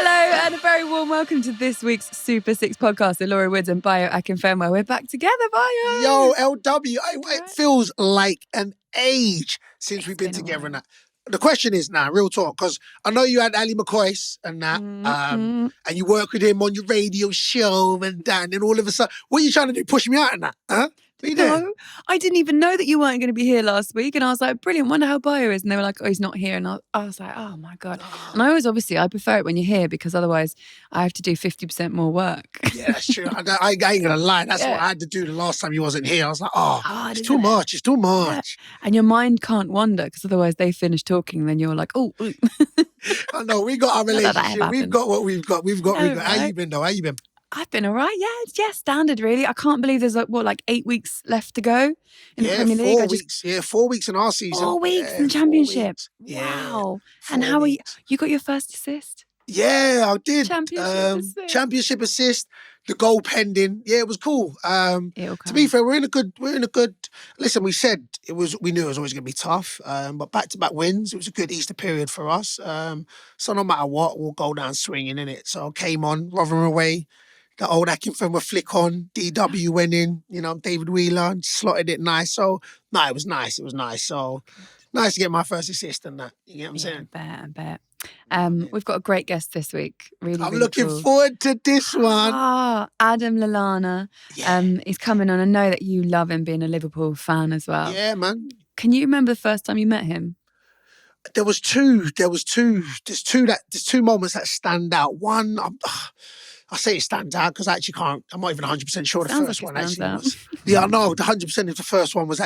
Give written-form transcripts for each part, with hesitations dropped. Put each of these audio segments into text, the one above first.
Hello and a very warm welcome to this week's Super Six podcast. The Laura Woods and Bayo Akinfenwa. We're back together, Bayo. Yo, LW, it feels like an age since we've been together. And that. The question is now, real talk, because I know you had Ali McCoy and that, and you work with him on your radio show and that, and then all of a sudden, what are you trying to do? Push me out and that? Huh? No, I didn't even know that you weren't going to be here last week. And I was like, brilliant, wonder how Bayo is. And they were like, oh, he's not here. And I was like, oh my God. And I prefer it when you're here because otherwise I have to do 50% more work. Yeah, that's true. I ain't going to lie. That's what I had to do the last time you wasn't here. I was like, it's too much. It's too much. Yeah. And your mind can't wander because otherwise they finish talking and then you're like, oh. I know, we got our relationship. We've got what we've got. How you been though? How you been? I've been all right. Yeah, standard really. I can't believe there's like 8 weeks left to go in the Premier League. 4 weeks. 4 weeks in our season. 4 weeks in the Championship. Wow. And how are you? You got your first assist? Yeah, I did. Championship assist. The goal pending. Yeah, it was cool. To be fair, we're in a good. Listen, we knew it was always going to be tough. But back-to-back wins. It was a good Easter period for us. So no matter what, we'll go down swinging in it. So I came on, Rotherham away. The old Akinfenwa flick on, DW went in, David Wheeler slotted it nice. So, it was nice. So, nice to get my first assist and that. You get what I'm saying? I bet. We've got a great guest this week. I'm looking forward to this one. Adam Lallana. Yeah. He's coming on. I know that you love him being a Liverpool fan as well. Yeah, man. Can you remember the first time you met him? There's two moments that stand out. One, I say it stands out because I actually can't. I'm not even 100% sure the first one actually was. Yeah, I know. The 100% if the first one was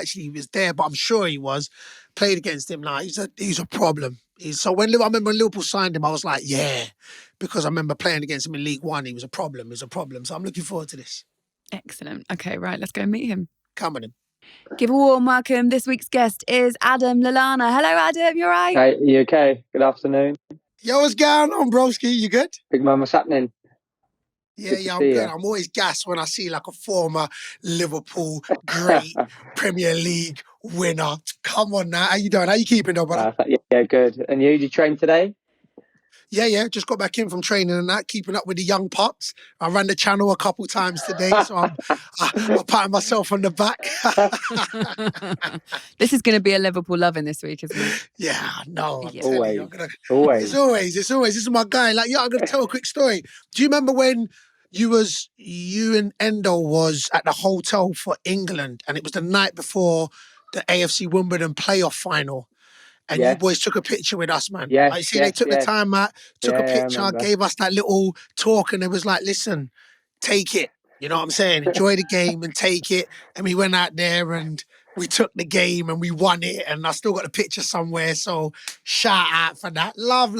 there, but I'm sure he was. Played against him now. He's a problem. I remember when Liverpool signed him, I was like, yeah, because I remember playing against him in League One. He was a problem. So I'm looking forward to this. Excellent. Okay, right. Let's go and meet him. Come on in. Give a warm welcome. This week's guest is Adam Lallana. Hello, Adam. You all right? Hey, you okay? Good afternoon. Yo, what's going on, broski? You good? Big man, what's happening? Yeah, I'm good. I'm always gassed when I see like a former Liverpool great Premier League winner. Come on now. How you doing? How you keeping though, brother? Yeah, good. And you trained today? Yeah. Just got back in from training and that, keeping up with the young pups. I ran the channel a couple times today, so I'm patting myself on the back. This is going to be a Liverpool loving this week, isn't it? Yeah, no. Always. It's always. This is my guy. Like, I'm going to tell a quick story. Do you remember when you and Endo was at the hotel for England and it was the night before the AFC Wimbledon playoff final? And you boys took a picture with us, man. They took the time out, took a picture, gave us that little talk, and it was like, listen, take it. You know what I'm saying? Enjoy the game and take it. And we went out there and we took the game and we won it. And I still got the picture somewhere. So shout out for that. Love.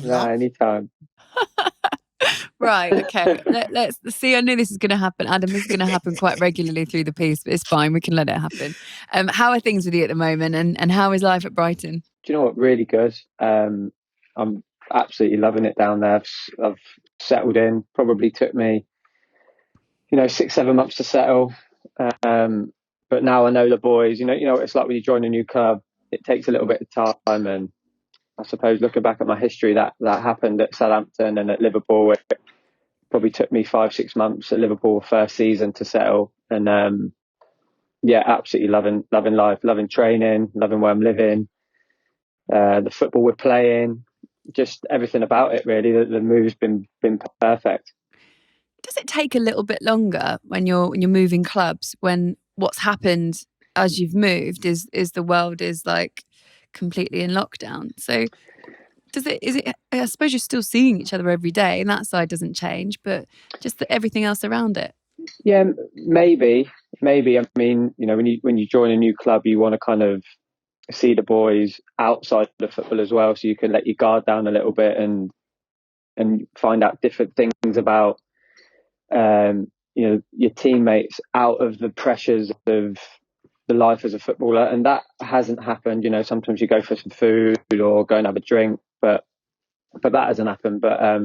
Anytime. Right, okay. Let's see. I knew this is going to happen. Adam, this is going to happen quite regularly through the piece, but it's fine. We can let it happen. How are things with you at the moment and how is life at Brighton? Do you know what? Really good. I'm absolutely loving it down there. I've settled in. Probably took me, 6-7 months to settle. But now I know the boys. You know what it's like when you join a new club. It takes a little bit of time, and I suppose looking back at my history, that happened at Southampton and at Liverpool. It probably took me 5-6 months at Liverpool first season to settle. And absolutely loving life, loving training, loving where I'm living, the football we're playing, just everything about it really. The move's been perfect. Does it take a little bit longer when you're moving clubs, when what's happened as you've moved is the world is like completely in lockdown? So is it I suppose you're still seeing each other every day and that side doesn't change, but just everything else around it? Yeah, maybe. I mean, when you join a new club, you want to kind of see the boys outside the football as well, so you can let your guard down a little bit and find out different things about your teammates out of the pressures of the life as a footballer. And that hasn't happened. Sometimes you go for some food or go and have a drink, but that hasn't happened. But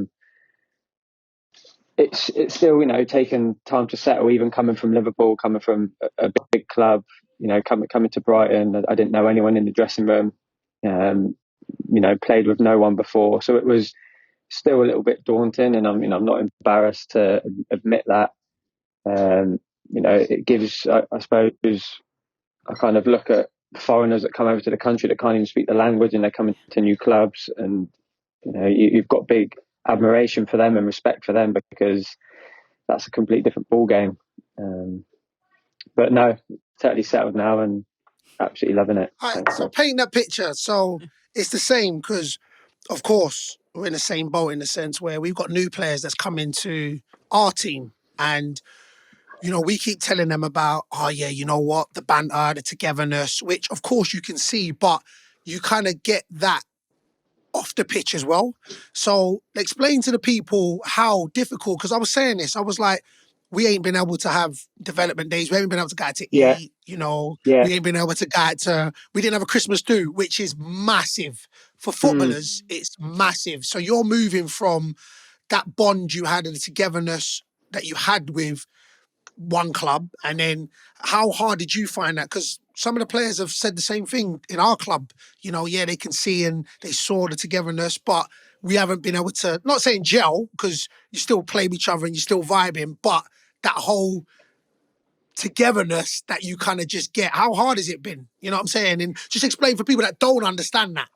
it's still taken time to settle, even coming from Liverpool, coming from a big club, coming to Brighton. I didn't know anyone in the dressing room, played with no one before, so it was still a little bit daunting, and I'm not embarrassed to admit that. It gives, I suppose, I kind of look at foreigners that come over to the country that can't even speak the language, and they're coming to new clubs, and you've got big admiration for them and respect for them, because that's a completely different ball game. But no, totally settled now and absolutely loving it. All right, so paint that picture. So it's the same because, of course, we're in the same boat in the sense where we've got new players that's come into our team, and we keep telling them about, oh yeah, you know what, the banter, the togetherness, which of course you can see, but you kind of get that off the pitch as well. So explain to the people how difficult, because I was saying this, I was like, we ain't been able to have development days. We haven't been able to go out to Yeah, eat, yeah. we ain't been able to go out to, we didn't have a Christmas do, which is massive. For footballers, it's massive. So you're moving from that bond you had and the togetherness that you had with one club, and then how hard did you find that? Because some of the players have said the same thing in our club. Yeah, they can see and they saw the togetherness, but we haven't been able to, not saying gel, because you still play with each other and you're still vibing, but that whole togetherness that you kind of just get. How hard has it been? You know what I'm saying? And just explain for people that don't understand that.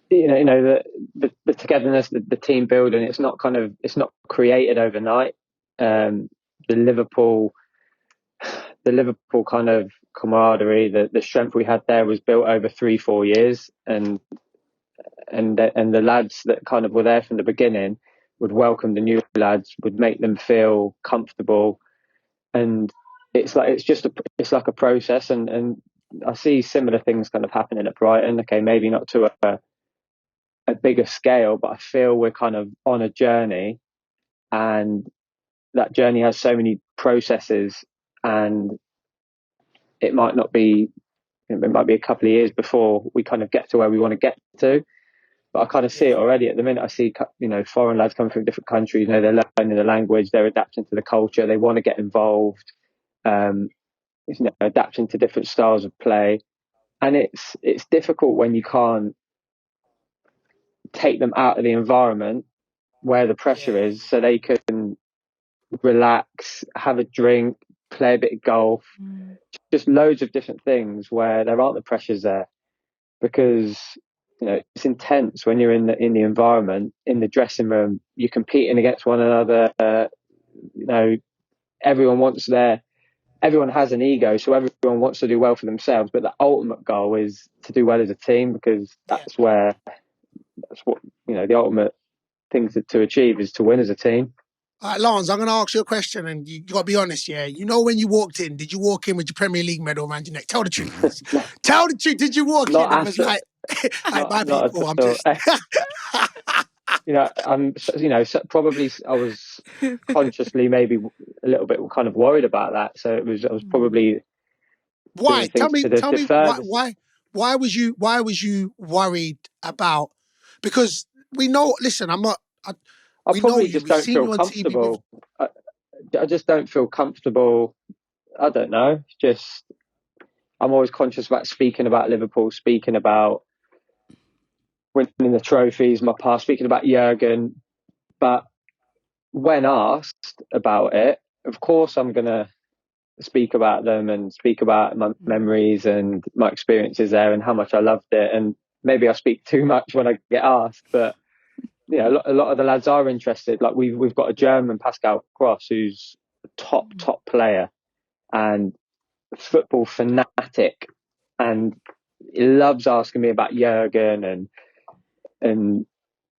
The togetherness, the team building. It's not created overnight. The Liverpool kind of camaraderie, the strength we had there was built over 3-4 years, and the lads that kind of were there from the beginning would welcome the new lads, would make them feel comfortable, and it's like a process, and I see similar things kind of happening at Brighton. Okay, maybe not to a bigger scale, but I feel we're kind of on a journey, and that journey has so many processes, and it might be a couple of years before we kind of get to where we want to get to. But I kind of see it already at the minute. I see, foreign lads coming from different countries. They're learning the language, they're adapting to the culture, they want to get involved, adapting to different styles of play. And it's difficult when you can't take them out of the environment where the pressure is, so they can relax, have a drink, play a bit of golf, just loads of different things where there aren't the pressures there, because it's intense when you're in the environment, in the dressing room. You're competing against one another. Everyone has an ego, so everyone wants to do well for themselves. But the ultimate goal is to do well as a team, because that's what the ultimate thing to achieve is to win as a team. All right, Lawrence, I'm going to ask you a question, and you got to be honest, yeah? When you walked in, did you walk in with your Premier League medal around your neck? Tell the truth, please. Tell the truth. Did you walk in and was like, my people, I'm just... probably I was consciously maybe a little bit kind of worried about that. So I was probably why? Tell me why why was you worried about? Because we know. Listen, I'm not. I probably just don't feel comfortable. I just don't feel comfortable. I don't know. Just I'm always conscious about speaking about Liverpool, speaking about winning the trophies, my past, speaking about Jurgen. But when asked about it, of course I'm going to speak about them and speak about my memories and my experiences there and how much I loved it. And maybe I speak too much when I get asked, but a lot of the lads are interested. Like we've got a German, Pascal Cross, who's a top player and football fanatic, and he loves asking me about Jurgen and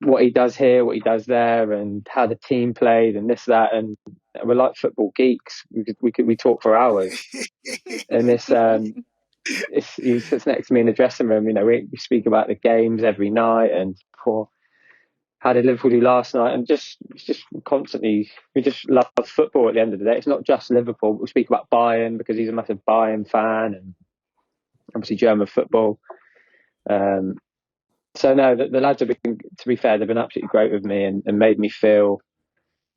what he does here, what he does there, and how the team played and this, that, and we're like football geeks. We talk for hours. And he sits next to me in the dressing room. We speak about the games every night, and how did Liverpool do last night, and just constantly, we just love football at the end of the day. It's not just Liverpool. We speak about Bayern because he's a massive Bayern fan, and obviously German football. So no, the lads have been, to be fair, they've been absolutely great with me and made me feel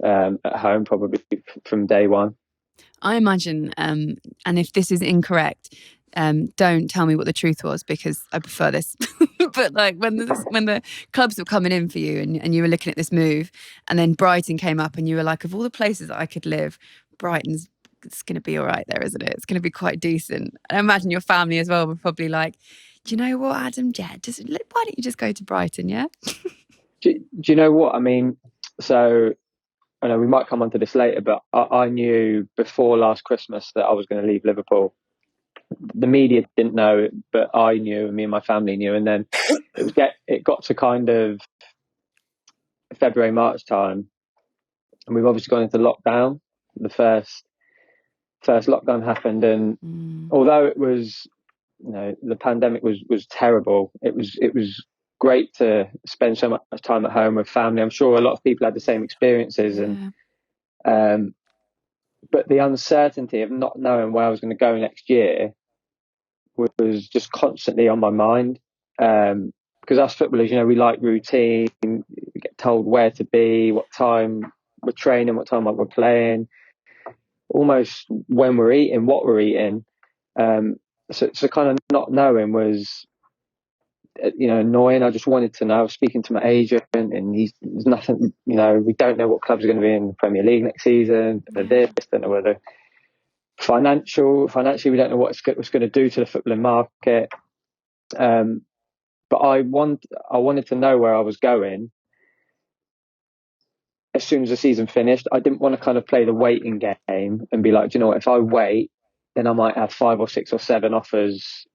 at home probably from day one. I imagine, and if this is incorrect, don't tell me what the truth was, because I prefer this But like when the clubs were coming in for you and you were looking at this move, and then Brighton came up, and you were like, of all the places that I could live, Brighton's it's going to be all right there, isn't it? It's going to be quite decent. And I imagine your family as well were probably like, do you know what, Adam? Yeah, why don't you just go to Brighton? Yeah. Do you know what I mean? So I know we might come onto this later, but I knew before last Christmas that I was going to leave Liverpool. The media didn't know, but I knew, me and my family knew. And then it got to kind of February, March time, and we've obviously gone into lockdown. The first lockdown happened, and although it was, the pandemic was terrible, it was great to spend so much time at home with family. I'm sure a lot of people had the same experiences, and but the uncertainty of not knowing where I was going to go next year was just constantly on my mind. Because us footballers, we like routine. We get told where to be, what time we're training, what time we're playing, almost when we're eating, what we're eating. So kind of not knowing was, annoying. I just wanted to know. I was speaking to my agent, and there's nothing. We don't know what clubs are going to be in the Premier League next season. This, don't know whether financially, we don't know what it's going to do to the footballing market. But I wanted to know where I was going as soon as the season finished. I didn't want to kind of play the waiting game and be like, do you know what, if I wait, then I might have 5 or 6 or 7 offers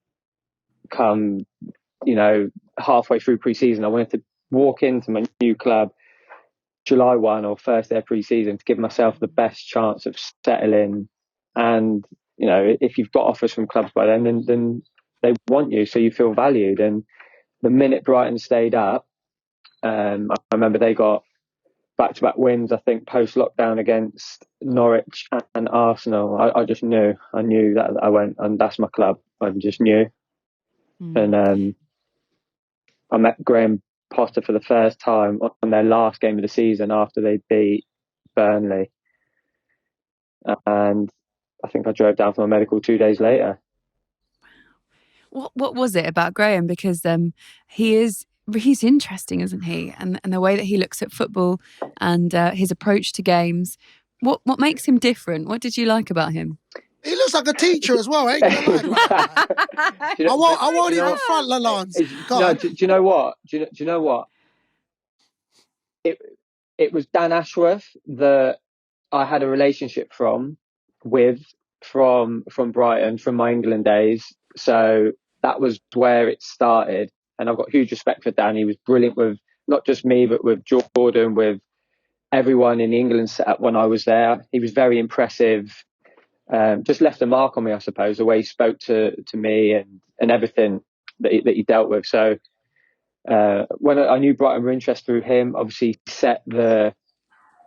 come, halfway through pre-season. I wanted to walk into my new club July 1 or first day of pre-season to give myself the best chance of settling. And, if you've got offers from clubs by then they want you, so you feel valued. And the minute Brighton stayed up, I remember they got back-to-back wins, I think, post-lockdown against Norwich and Arsenal. I just knew. I knew that I went, and that's my club. I just knew. And I met Graham Potter for the first time on their last game of the season after they beat Burnley. And I think I drove down for my medical 2 days later. What was it about Graham? Because he's interesting, isn't he? And the way that he looks at football and his approach to games. What makes him different? What did you like about him? He looks like a teacher as well. I ain't gonna lie about that. I won't even front Lallana. Do you know what? Do you know what? It was Dan Ashworth that I had a relationship with from Brighton, from my England days. So that was where it started. And I've got huge respect for Dan. He was brilliant with not just me, but with Jordan, with everyone in the England setup when I was there. He was very impressive. Just left a mark on me, I suppose, the way he spoke to me and everything that he dealt with. So when I knew Brighton were interested through him, obviously set the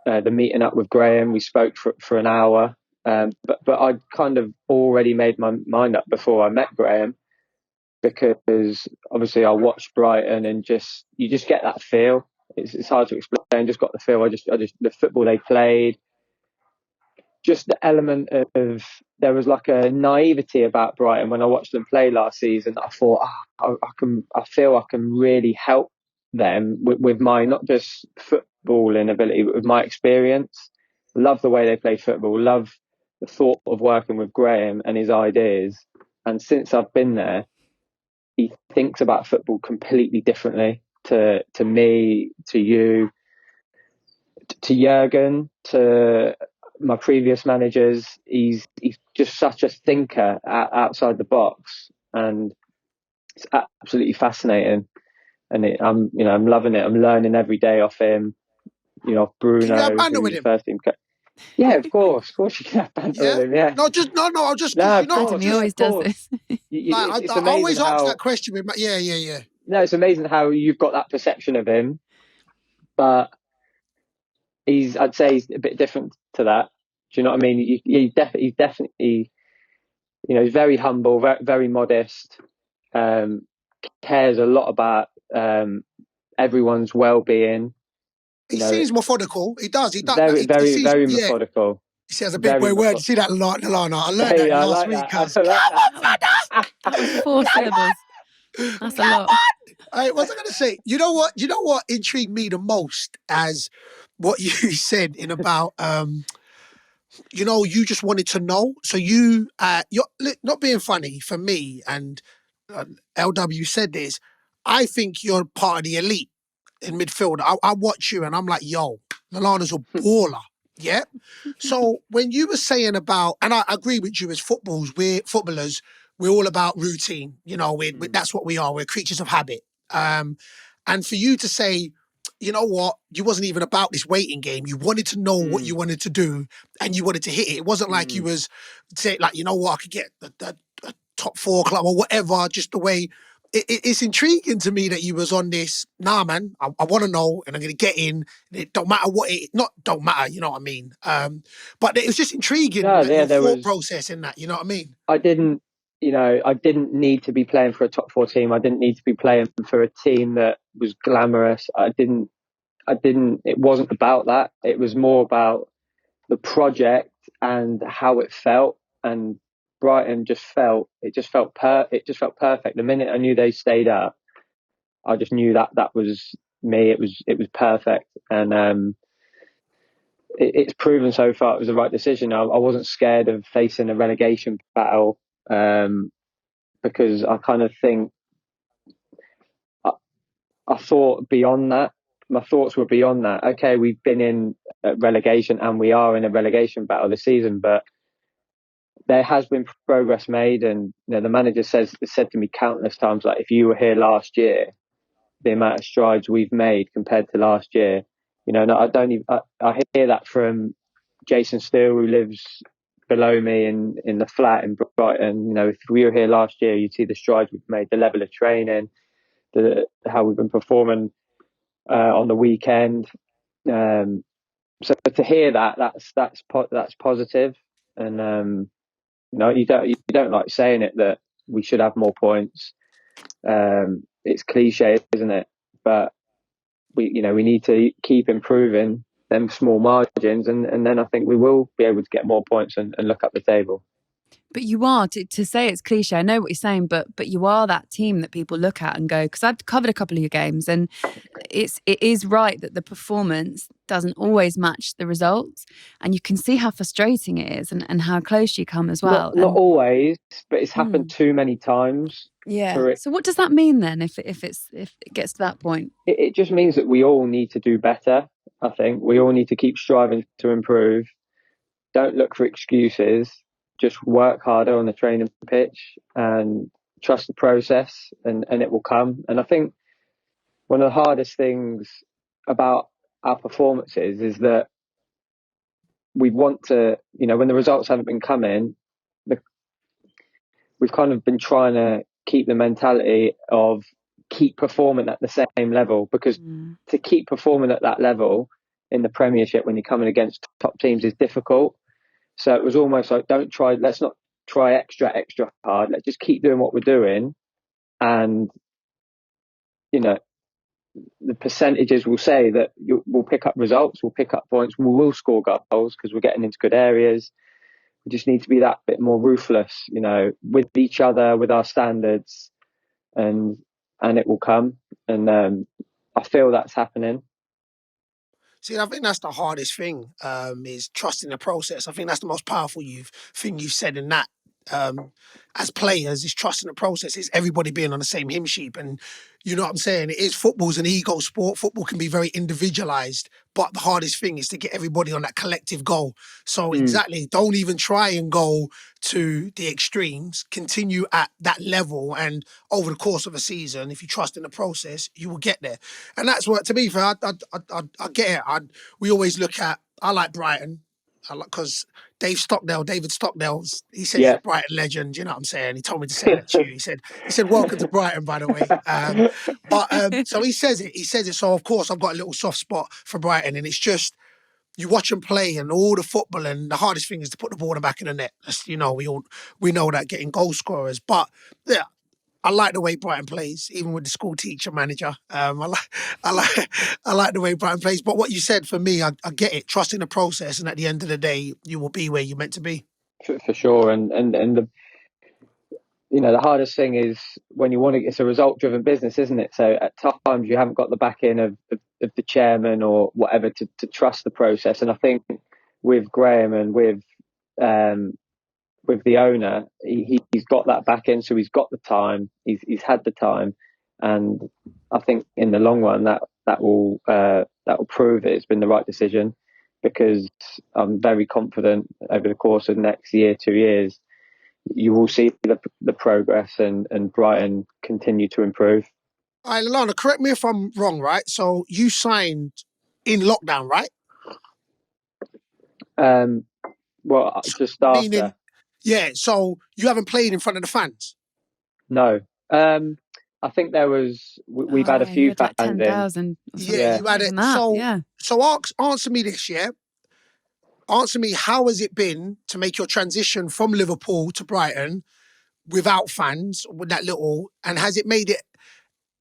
meeting up with Graham. We spoke for an hour, but I'd kind of already made my mind up before I met Graham, because obviously I watched Brighton and you just get that feel. It's hard to explain. Just got the feel. I just the football they played. Just the element of, there was like a naivety about Brighton when I watched them play last season. I thought, I feel I can really help them with my, not just footballing ability, but with my experience. Love the way they play football. Love the thought of working with Graham and his ideas. And since I've been there, he thinks about football completely differently to me, to you, to Jurgen, to my previous managers. He's just such a thinker outside the box, and it's absolutely fascinating. And I'm loving it. I'm learning every day off him. Bruno, can you have banter with him? First team. Yeah, of course you can have banter with him. Yeah. No, just He always does this. I always ask that question with yeah. No, it's amazing how you've got that perception of him, but I'd say he's a bit different to that. Do you know what I mean? He's definitely, he's very humble, very, very modest, cares a lot about everyone's well-being. He seems methodical. He does. Very methodical. He says a big boy word. You see that, Lallana? I learned that last week. That was 4 syllables. That's a lot. All right, what was I going to say? You know what? You know what intrigued me the most as what you said in about you just wanted to know. So you're not being funny for me, and LW said this. I think you're part of the elite in midfield. I watch you and I'm like, yo, Lallana's a baller. Yeah. So when you were saying about, and I agree with you, as we're footballers, we're all about routine. That's what we are. We're creatures of habit. And for you to say, you know what, you wasn't even about this waiting game. You wanted to know what you wanted to do, and you wanted to hit it. It wasn't like you was say like, you know what, I could get the top 4 club or whatever. Just the way it's intriguing to me that you was on this. Nah, man, I want to know, and I'm going to get in. It don't matter what it not don't matter. You know what I mean? But it was just intriguing No, that your there thought was. process in that. You know what I mean? I didn't. I didn't need to be playing for a top 4 team. I didn't need to be playing for a team that was glamorous. I didn't. It wasn't about that. It was more about the project and how it felt. And Brighton just felt. It just felt perfect. The minute I knew they stayed up, I just knew that was me. It was perfect. And it's proven so far it was the right decision. I wasn't scared of facing a relegation battle, because I kind of think I thought beyond that. My thoughts were beyond that. Okay, we've been in relegation and we are in a relegation battle this season, but there has been progress made. And the manager said to me countless times, like, if you were here last year, the amount of strides we've made compared to last year. No, I don't even. I hear that from Jason Steele, who lives below me in the flat in Brighton. If we were here last year, you'd see the strides we've made, the level of training, how we've been performing on the weekend. So to hear that's positive. And you don't like saying it that we should have more points. It's cliche, isn't it? But we need to keep improving them small margins, and then I think we will be able to get more points and look up the table. But you are, to say it's cliche, I know what you're saying, but you are that team that people look at and go, because I've covered a couple of your games, and it is right that the performance doesn't always match the results, and you can see how frustrating it is and how close you come as well. Not always, but it's happened too many times. Yeah. So what does that mean then if it gets to that point? It just means that we all need to do better. I think we all need to keep striving to improve. Don't look for excuses. Just work harder on the training pitch and trust the process, and it will come. And I think one of the hardest things about our performances is that we want to, when the results haven't been coming, we've kind of been trying to keep the mentality of keep performing at the same level, because to keep performing at that level in the Premiership when you're coming against top teams is difficult. So it was almost like, let's not try extra hard. Let's just keep doing what we're doing. And, the percentages will say that we'll pick up results, we'll pick up points, we will score goals because we're getting into good areas. We just need to be that bit more ruthless, with each other, with our standards, and it will come. And I feel that's happening. See, I think that's the hardest thing, is trusting the process. I think that's the most powerful thing you've said in that. As players, is trusting the process. Is everybody being on the same hymn sheet, and you know what I'm saying? It is football's an ego sport. Football can be very individualized, but the hardest thing is to get everybody on that collective goal. So exactly, don't even try and go to the extremes. Continue at that level, and over the course of a season, if you trust in the process, you will get there. And that's what, to me, fair, I get it. We always look at. I like Brighton. Because David Stockdale, he said he's a Brighton legend. You know what I'm saying? He told me to say that to you. He said, welcome to Brighton, by the way. So he says it. He says it. So of course I've got a little soft spot for Brighton, and it's just you watch them play and all the football, and the hardest thing is to put the ball in the back of the net. That's, we know that, getting goal scorers, but yeah. I like the way Brighton plays, even with the school teacher manager. I like the way Brighton plays. But what you said, for me, I get it. Trusting the process, and at the end of the day, you will be where you're meant to be. For sure. And the hardest thing is when you want to. It's a result-driven business, isn't it? So at times you haven't got the backing of the chairman or whatever to trust the process. And I think with Graham and with the owner, he's got that backing, so he's got the time. He's had the time, and I think in the long run that will prove that it's been the right decision, because I'm very confident over the course of the next year, 2 years, you will see the progress and Brighton continue to improve. All right, Lallana, correct me if I'm wrong, right? So you signed in lockdown, right? Well, So, just meaning, after. yeah. So you haven't played in front of the fans. No. I think we've Oh had a yeah, you few had like fans in. 10,000 or Yeah, something. Yeah. you Not had it. even that. Yeah. So answer me this, yeah. Answer me, how has it been to make your transition from Liverpool to Brighton without fans, with that little, and has it made it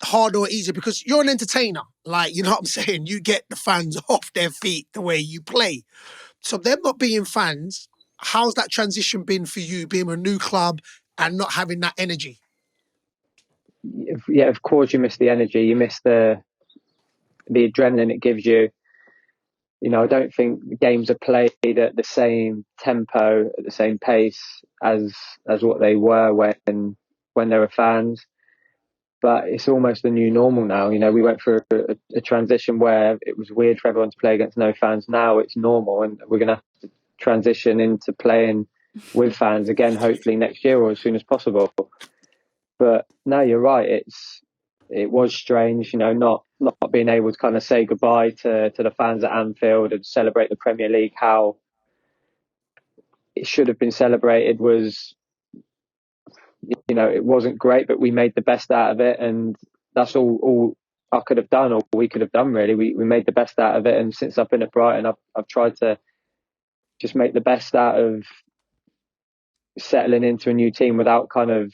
harder or easier? Because you're an entertainer, like, you know what I'm saying? You get the fans off their feet the way you play. So them not being fans, how's that transition been for you, being a new club and not having that energy? Yeah, of course you miss the energy, you miss the adrenaline it gives you. I don't think the games are played at the same tempo, at the same pace as what they were when there were fans. But it's almost the new normal now. We went through a transition where it was weird for everyone to play against no fans. Now it's normal, and we're going to have to transition into playing with fans again, hopefully next year or as soon as possible. But no, you're right. It was strange, not being able to kind of say goodbye to the fans at Anfield and celebrate the Premier League how it should have been celebrated. It wasn't great, but we made the best out of it, and that's all I could have done, or we could have done. Really, we made the best out of it, and since I've been at Brighton, I've tried to just make the best out of settling into a new team without kind of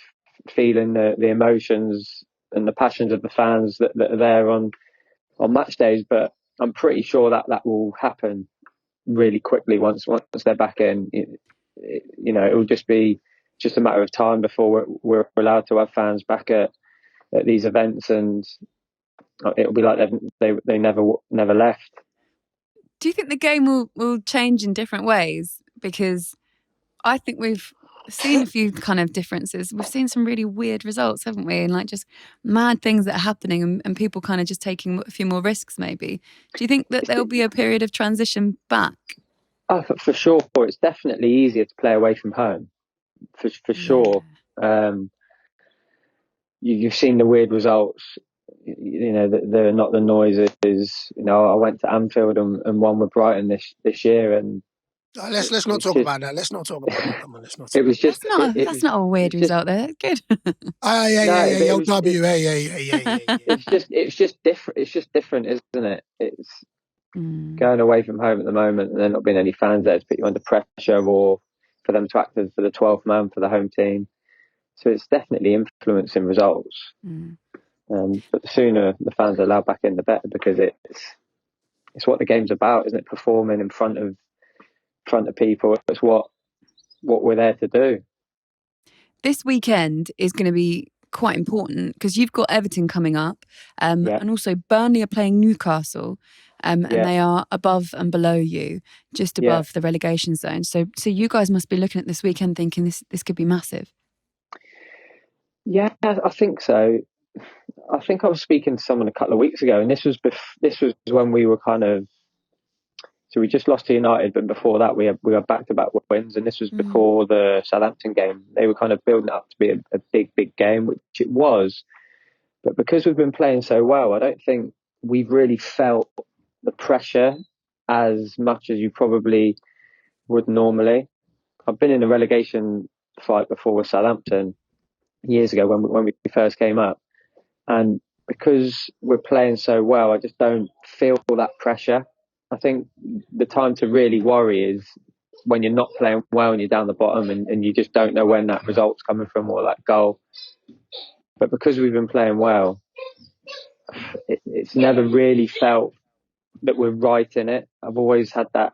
feeling the emotions and the passions of the fans that are there on match days. But I'm pretty sure that will happen really quickly once they're back in. It will just be just a matter of time before we're allowed to have fans back at these events, and it'll be like they never left. Do you think the game will change in different ways? Because I think we've seen a few kind of differences. We've seen some really weird results, haven't we? And like just mad things that are happening, and people kind of just taking a few more risks, maybe. Do you think that there'll be a period of transition back? Oh, for sure, it's definitely easier to play away from home. For Yeah. sure. You've seen the weird results. They're not the noises. I went to Anfield and won with Brighton this year, and Let's not it's talk just about that. Let's not talk about that. Come on, let's not it talk was about that. just That's not a weird it's just result there. Good. Ah, yeah, yeah, no, yeah, but yeah. LW, yeah, yeah, yeah, yeah, yeah, yeah. it's just different. It's just different, isn't it? It's Mm, going away from home at the moment, and there not being any fans there to put you under pressure, or for them to act as for the 12th man for the home team. So it's definitely influencing results. mm. But the sooner the fans are allowed back in, the better, because it's what the game's about, isn't it? Performing in front of people. It's what we're there to do. This weekend is going to be quite important because you've got Everton coming up, Yeah, and also Burnley are playing Newcastle, and yeah, they are above and below you, just yeah, above the relegation zone. So you guys must be looking at this weekend thinking this could be massive. yeah. I think so. I think I was speaking to someone a couple of weeks ago, and this was when we were kind of. So we just lost to United, but before that we had back-to-back wins, and this was Mm, before the Southampton game. They were kind of building it up to be a big game, which it was. But because we've been playing so well, I don't think we've really felt the pressure as much as you probably would normally. I've been in a relegation fight before with Southampton years ago when we first came up, and because we're playing so well, I just don't feel that pressure. I think the time to really worry is when you're not playing well and you're down the bottom, and you just don't know when that result's coming from, or that goal. But because we've been playing well, it's never really felt that we're right in it. I've always had that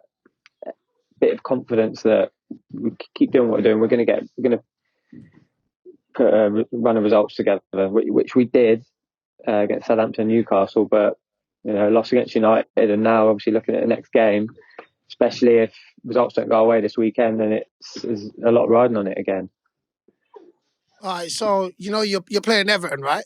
bit of confidence that we keep doing what we're doing. We're going to put a run of results together, which we did against Southampton and Newcastle, but lost against United, and now obviously looking at the next game, especially if results don't go away this weekend, then it's a lot riding on it again. All right, so you're playing Everton, right?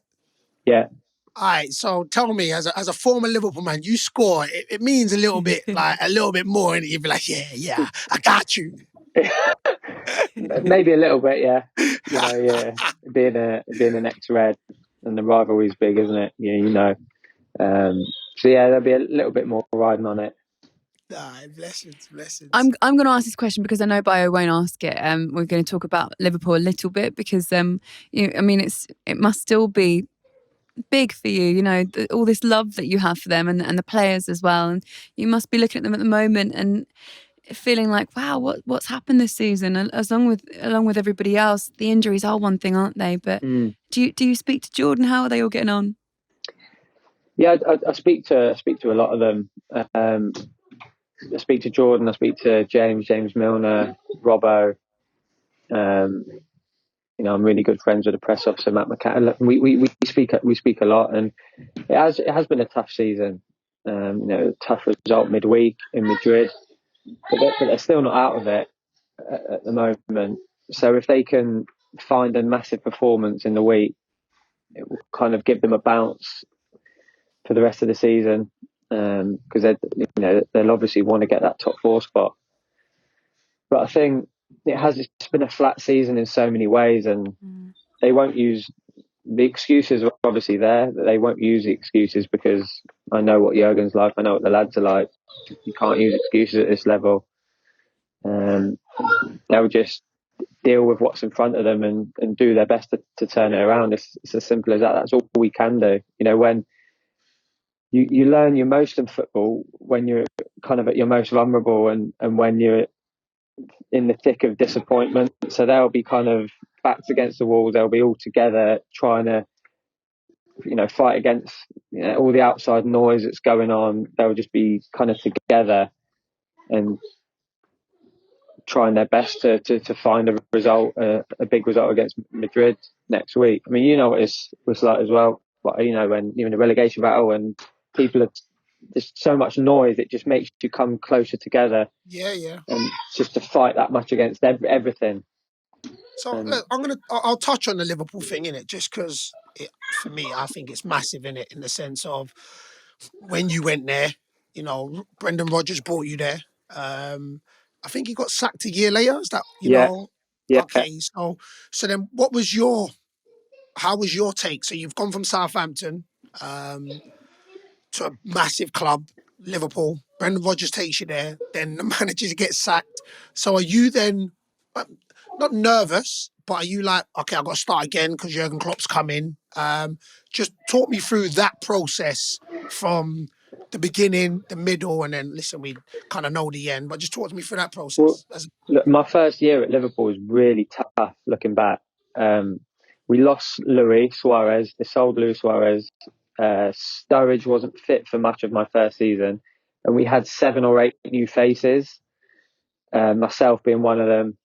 Yeah. All right, so tell me, as a former Liverpool man, you score. It means a little bit more, and you'd be like, yeah, I got you. Maybe a little bit, yeah. Yeah. Being an ex-Red, and the rivalry's big, isn't it? So yeah, there'll be a little bit more riding on it. Blessings. I'm going to ask this question because I know Bayo won't ask it. We're going to talk about Liverpool a little bit because it must still be big for you. All this love that you have for them and the players as well, and you must be looking at them at the moment and feeling like, wow, what's happened this season? And along with everybody else, the injuries are one thing, aren't they? But do you speak to Jordan? How are they all getting on? Yeah, I speak to a lot of them. I speak to Jordan. I speak to James Milner, Robbo. I'm really good friends with the press officer Matt McCann. We speak a lot, and it has been a tough season. Tough result midweek in Madrid, but they're still not out of it at the moment. So if they can find a massive performance in the week, it will kind of give them a bounce for the rest of the season, because they'll obviously want to get that top 4 spot. But I think it's been a flat season in so many ways, and they won't use the excuses are obviously there. They won't use the excuses because I know what Jurgen's like. I know what the lads are like. You can't use excuses at this level. They'll just deal with what's in front of them and do their best to turn it around. It's as simple as that. That's all we can do. When you learn your most in football when you're kind of at your most vulnerable and when you're in the thick of disappointment. So they'll be kind of backs against the wall. They'll be all together trying to fight against all the outside noise that's going on. They'll just be kind of together and trying their best to find a result, a big result against Madrid next week. I mean, what it's like as well. But when you're in a relegation battle and people are, there's so much noise, it just makes you come closer together. Yeah. And just to fight that much against everything. So look, I'll touch on the Liverpool thing in it, just because for me, I think it's massive in it, in the sense of when you went there, Brendan Rodgers brought you there. I think he got sacked a year later. Is that Yeah. Okay, so then how was your take? So you've gone from Southampton to a massive club, Liverpool. Brendan Rodgers takes you there. Then the manager gets sacked. So are you then not nervous, but are you like, okay, I've got to start again because Jurgen Klopp's coming? Just talk me through that process from the beginning, the middle, and then listen, we kind of know the end, but just talk to me through that process. Well, look, my first year at Liverpool was really tough looking back. We lost Luis Suarez. They sold Luis Suarez. Sturridge wasn't fit for much of my first season. And we had 7 or 8 new faces, myself being one of them,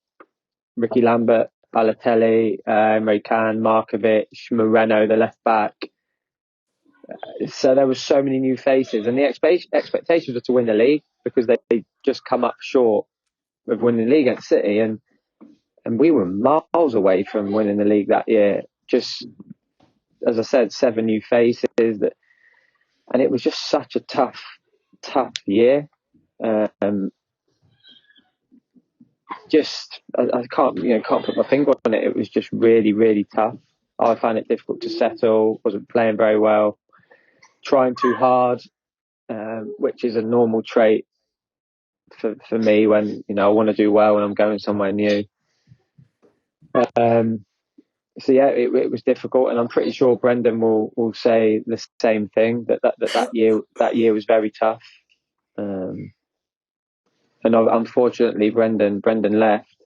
Ricky Lambert, Balotelli, Emre Can, Markovic, Moreno, the left back. So there were so many new faces. And the expectations were to win the league because they just come up short of winning the league against City. And we were miles away from winning the league that year. Just, as I said, 7 new faces. And it was just such a tough year. I can't put my finger on it. It was just really, really tough. I found it difficult to settle. Wasn't playing very well. Trying too hard, which is a normal trait for me when I want to do well when I'm going somewhere new. So yeah, it was difficult, and I'm pretty sure Brendan will say the same thing, that year was very tough. And unfortunately, Brendan left,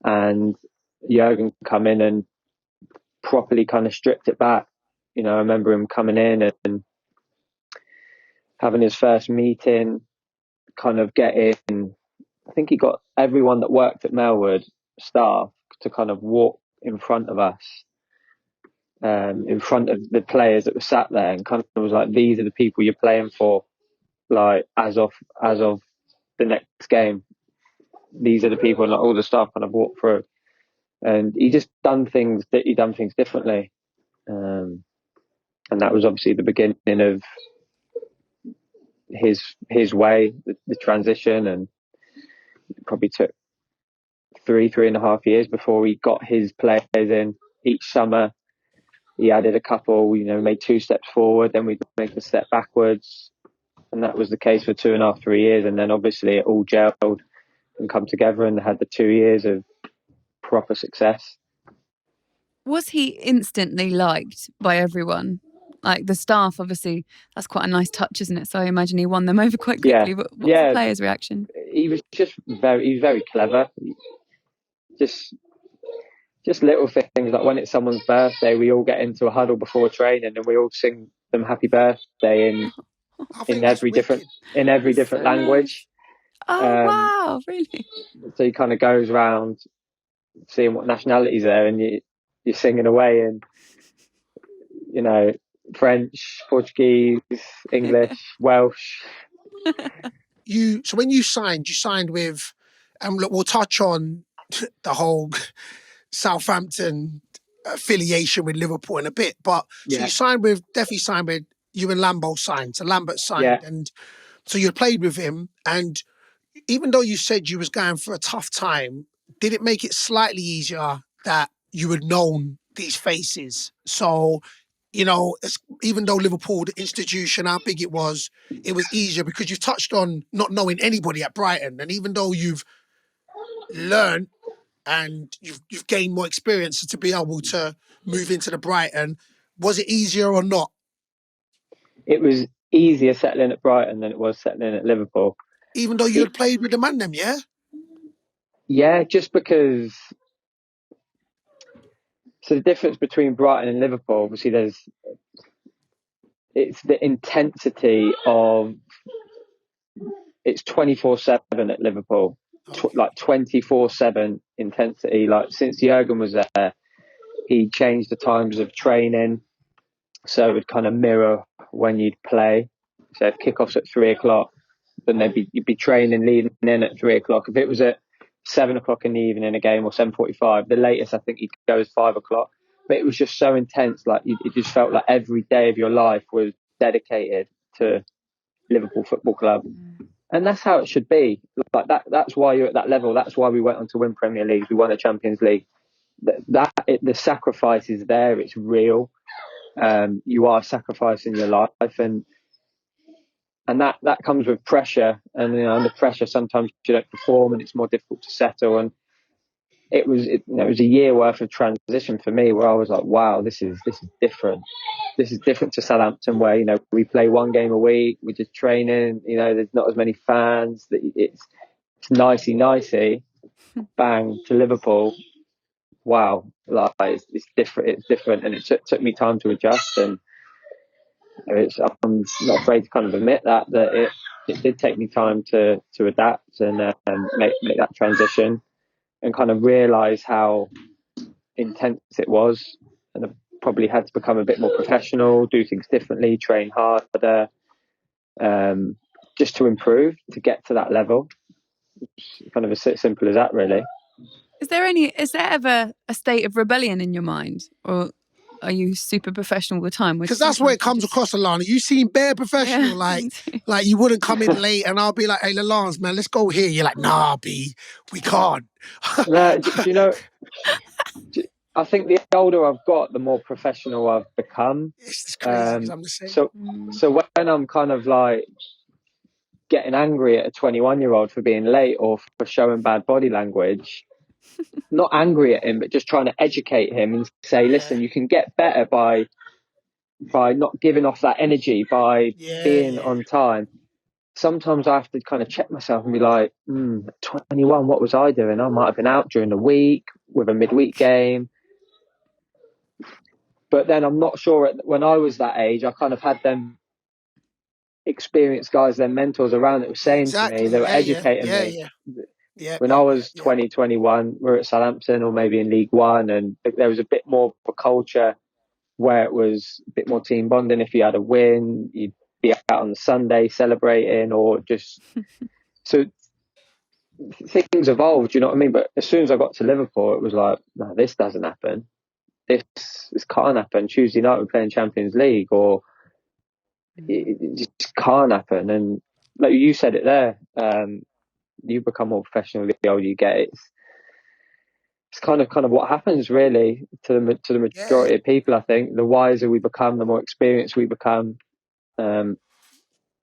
and Jurgen come in and properly kind of stripped it back. I remember him coming in and having his first meeting, kind of getting. I think he got everyone that worked at Melwood staff to kind of walk in front of us in front of the players that were sat there, and kind of was like, these are the people you're playing for, like as of the next game. These are the people, and like, all the stuff kind of walked through, and he done things differently, and that was obviously the beginning of his way, the transition, and it probably took 3.5 years before he got his players in. Each summer he added a couple, made 2 steps forward, then we'd make a step backwards, and that was the case for 2.5, 3 years, and then obviously it all gelled and come together, and had the 2 years of proper success. Was he instantly liked by everyone? Like the staff, obviously, that's quite a nice touch, isn't it? So I imagine he won them over quite quickly. But what's the players' reaction? He was very clever. Just little things, like when it's someone's birthday, we all get into a huddle before training and we all sing them happy birthday in every different language. Nice. Oh wow, really? So he kind of goes around seeing what nationalities there, and you're singing away in French, Portuguese, English, Welsh. So when you signed with, look, we'll touch on the whole Southampton affiliation with Liverpool in a bit, but so you definitely signed with, you and Lambo signed, so Lambert signed, and so you played with him, and even though you said you was going for a tough time, did it make it slightly easier that you had known these faces? So, even though Liverpool, the institution, how big it was easier because you've touched on not knowing anybody at Brighton, and even though you've learned and you've gained more experience to be able to move into the Brighton, was it easier or not? It was easier settling at Brighton than it was settling at Liverpool. Even though you had played with the man them, yeah? Yeah, just because. So the difference between Brighton and Liverpool, obviously, it's the intensity of. It's 24/7 at Liverpool, like 24/7 intensity. Like since Jurgen was there, he changed the times of training, so it would kind of mirror when you'd play. So if kickoffs at 3:00, then you'd be training, leading in at 3:00. If it was at 7:00 in the evening, a game, or 7:45, the latest I think you'd go is 5:00. But it was just so intense. Like it just felt like every day of your life was dedicated to Liverpool Football Club. And that's how it should be. Like that's why you're at that level. That's why we went on to win Premier League. We won the Champions League. The sacrifice is there. It's real. You are sacrificing your life, and that comes with pressure. And under pressure, sometimes you don't perform, and it's more difficult to settle. And it was a year worth of transition for me, where I was like, wow, this is different. This is different to Southampton, where we play 1 game a week, we're just training. There's not as many fans. It's nicey, bang, to Liverpool. Wow, like it's different. It's different, and it took me time to adjust. And I'm not afraid to kind of admit that it did take me time to adapt and make that transition, and kind of realise how intense it was. And I probably had to become a bit more professional, do things differently, train harder, just to improve, to get to that level. It's kind of as simple as that, really. Is there ever a state of rebellion in your mind, or are you super professional all the time? Because that's where it comes across, Lallana. You seem bare professional, like you wouldn't come in late, and I'll be like, "Hey, Lallana, man, let's go here." You're like, "Nah, B, we can't." Do you know? I think the older I've got, the more professional I've become. It's crazy because I'm the same. So when I'm kind of like getting angry at a 21-year-old for being late or for showing bad body language, not angry at him, but just trying to educate him and say, listen, you can get better by not giving off that energy, by being on time. Sometimes I have to kind of check myself and be like, 21, what was I doing? I might have been out during the week with a midweek game. But then I'm not sure, when I was that age, I kind of had them experienced guys, their mentors around that were saying to me, they were educating me. When I was 20, 21, we were at Southampton or maybe in League One, and there was a bit more of a culture where it was a bit more team bonding. If you had a win, you'd be out on the Sunday celebrating, or just so things evolved. You know what I mean? But as soon as I got to Liverpool, it was like, no, this doesn't happen. This can't happen. Tuesday night we're playing Champions League, or it just can't happen. And like you said it there, you become more professional the older you get. It's kind of what happens really to the majority of people. I think the wiser we become, the more experienced we become, and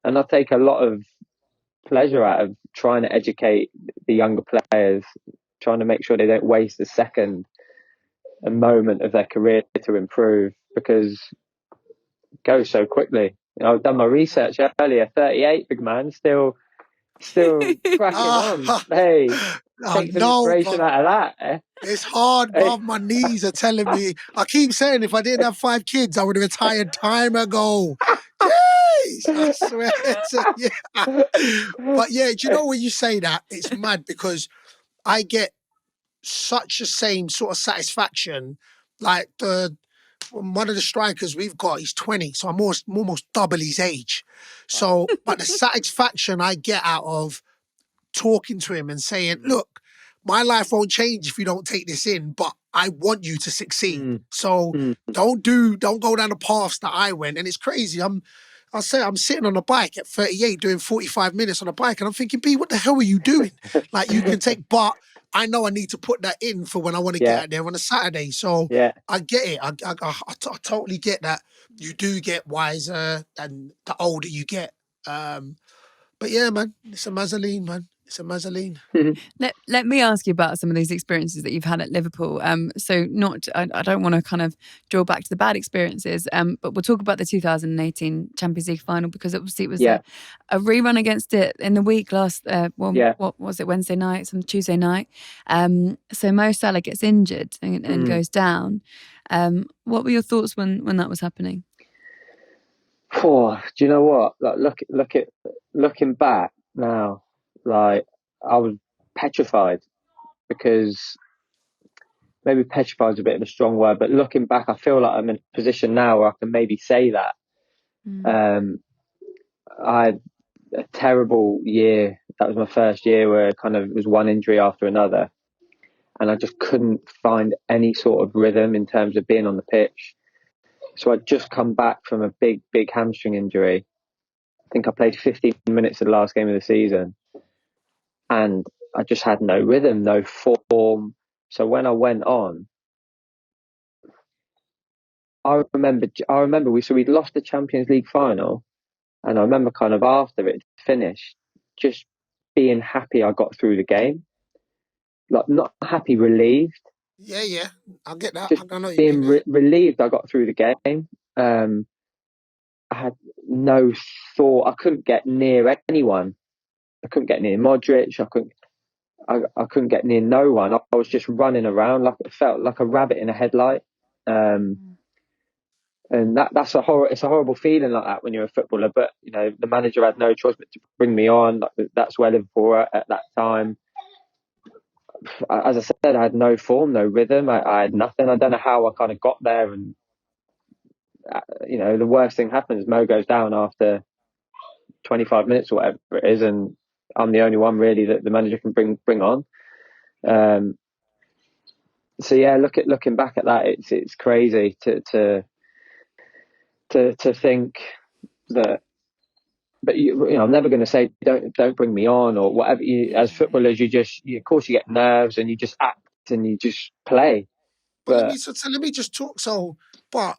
I take a lot of pleasure out of trying to educate the younger players, trying to make sure they don't waste a moment of their career to improve, because it goes so quickly. You know, I've done my research earlier. 38, big man, still cracking on. Hey, take some No, inspiration out of that. Eh? it's hard, Hey. bruv. My knees are telling me. I keep saying if I didn't have 5 kids, I would have retired time ago. Jeez, I swear to you. But yeah, do you know when you say that, it's mad because I get such the same sort of satisfaction. Like one of the strikers we've got, he's 20, so I'm almost double his age. So, but the satisfaction I get out of talking to him and saying, look, my life won't change if you don't take this in, but I want you to succeed. So don't go down the paths that I went. And it's crazy. I'm sitting on a bike at 38 doing 45 minutes on a bike, and I'm thinking, B, what the hell are you doing? Like, you can take, but I know I need to put that in for when I want to get out there on a Saturday. So I get it. I totally get that. You do get wiser and the older you get. But yeah, man, it's a mazzoline, man. It's a mazzoline. Let me ask you about some of these experiences that you've had at Liverpool. So I don't want to kind of draw back to the bad experiences, but we'll talk about the 2018 Champions League final, because obviously it was a rerun against it in the week last, what was it, Wednesday night, some Tuesday night. So Mo Salah gets injured and goes down. What were your thoughts when that was happening? Oh, do you know what? Like, looking back now, like, I was petrified, because maybe petrified is a bit of a strong word, but looking back, I feel like I'm in a position now where I can maybe say that. I had a terrible year. That was my first year where it kind of was one injury after another, and I just couldn't find any sort of rhythm in terms of being on the pitch. So I'd just come back from a big hamstring injury. I think I played 15 minutes of the last game of the season, and I just had no rhythm, no form. So when I went on, I remember we'd lost the Champions League final, and I remember kind of after it finished, just being happy I got through the game. Like, not happy, relieved. Yeah, I'll get that. Just I know you being mean. relieved I got through the game. I had no thought. I couldn't get near anyone. I couldn't get near Modric. I couldn't get near no one. I was just running around, like, it felt like a rabbit in a headlight. And it's a horrible feeling like that when you're a footballer. But you know, the manager had no choice but to bring me on. That's where Liverpool were at that time. As I said, I had no form, no rhythm. I had nothing. I don't know how I kind of got there. And you know, the worst thing happens. Mo goes down after 25 minutes or whatever it is, and I'm the only one really that the manager can bring on. So yeah, looking back at that, it's crazy to think that. But you know, I'm never going to say don't bring me on or whatever. As footballers, of course you get nerves and you just act and you just play. But let me just talk. So, but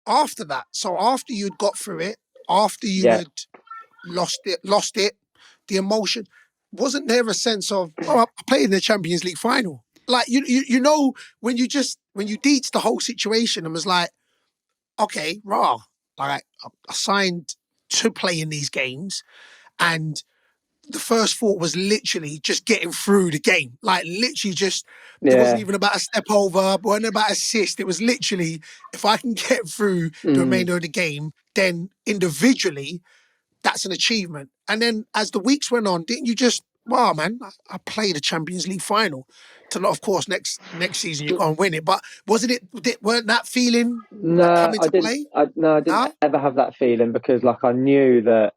after that, so after you'd got through it, after you had lost it, the emotion, wasn't there a sense of, oh, I played in the Champions League final? Like, you know, when you deets the whole situation and was like, okay, rah, like, I signed to play in these games, and the first thought was literally just getting through the game. Like, literally just, it wasn't even about a step over, it wasn't about assist. It was literally, if I can get through the remainder of the game, then individually, that's an achievement. And then as the weeks went on, didn't you just Wow, man, I played the Champions League final. Of course, next season you go and win it. But wasn't it? Weren't that feeling like No, coming I to didn't. play? No, I didn't No. ever have that feeling because, like, I knew that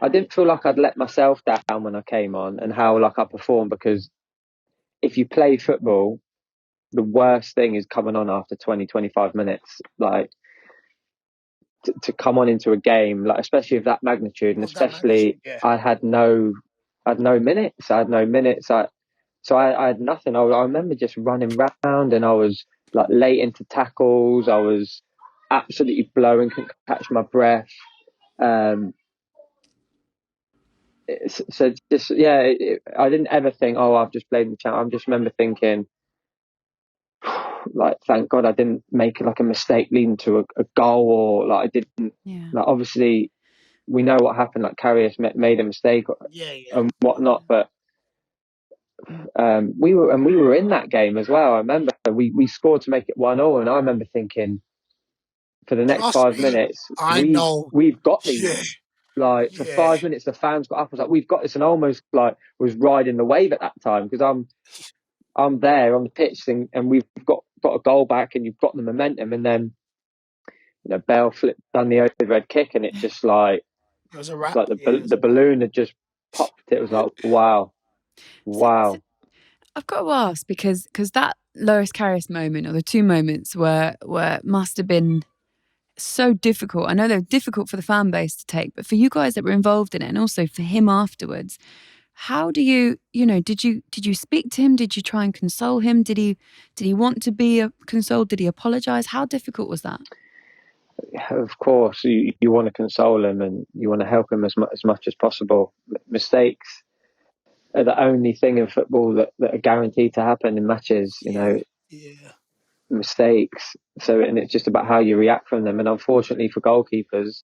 I didn't feel like I'd let myself down when I came on and how like I performed. Because if you play football, the worst thing is coming on after 20, 25 minutes. Like to come on into a game, like especially of that magnitude, and Of that magnitude, especially yeah. I had no minutes. I had no minutes. I had nothing. I remember just running round, and I was like late into tackles. I was absolutely blowing, couldn't catch my breath. Um, so just I didn't ever think, oh, I've just played in the champ. I just remember thinking, like, thank God I didn't make like a mistake leading to a goal, or like I didn't. Yeah. Like obviously, we know what happened. Like Karius made a mistake Yeah, yeah. and whatnot, but we were in that game as well. I remember we scored to make it 1-0, and I remember thinking for the next Trust 5 minutes I know. we've got Yeah, these. Like for yeah. 5 minutes, the fans got up. I was like, we've got this, and almost like was riding the wave at that time because I'm there on the pitch and we've got a goal back, and you've got the momentum, and then Bale flipped done the overhead kick, and it just It was a it's wrap. like Yeah, it was the a wrap. balloon had just popped. It was like wow, So wow. I've got to ask because that Loris Karius moment or the two moments were must have been so difficult. I know they're difficult for the fan base to take, but for you guys that were involved in it, and also for him afterwards, how do you did you speak to him? Did you try and console him? Did he want to be consoled? Did he apologize? How difficult was that? Of course, you want to console him and you want to help him as much as possible. Mistakes are the only thing in football that are guaranteed to happen in matches. Yeah, yeah, Mistakes. So, and it's just about how you react from them. And unfortunately for goalkeepers,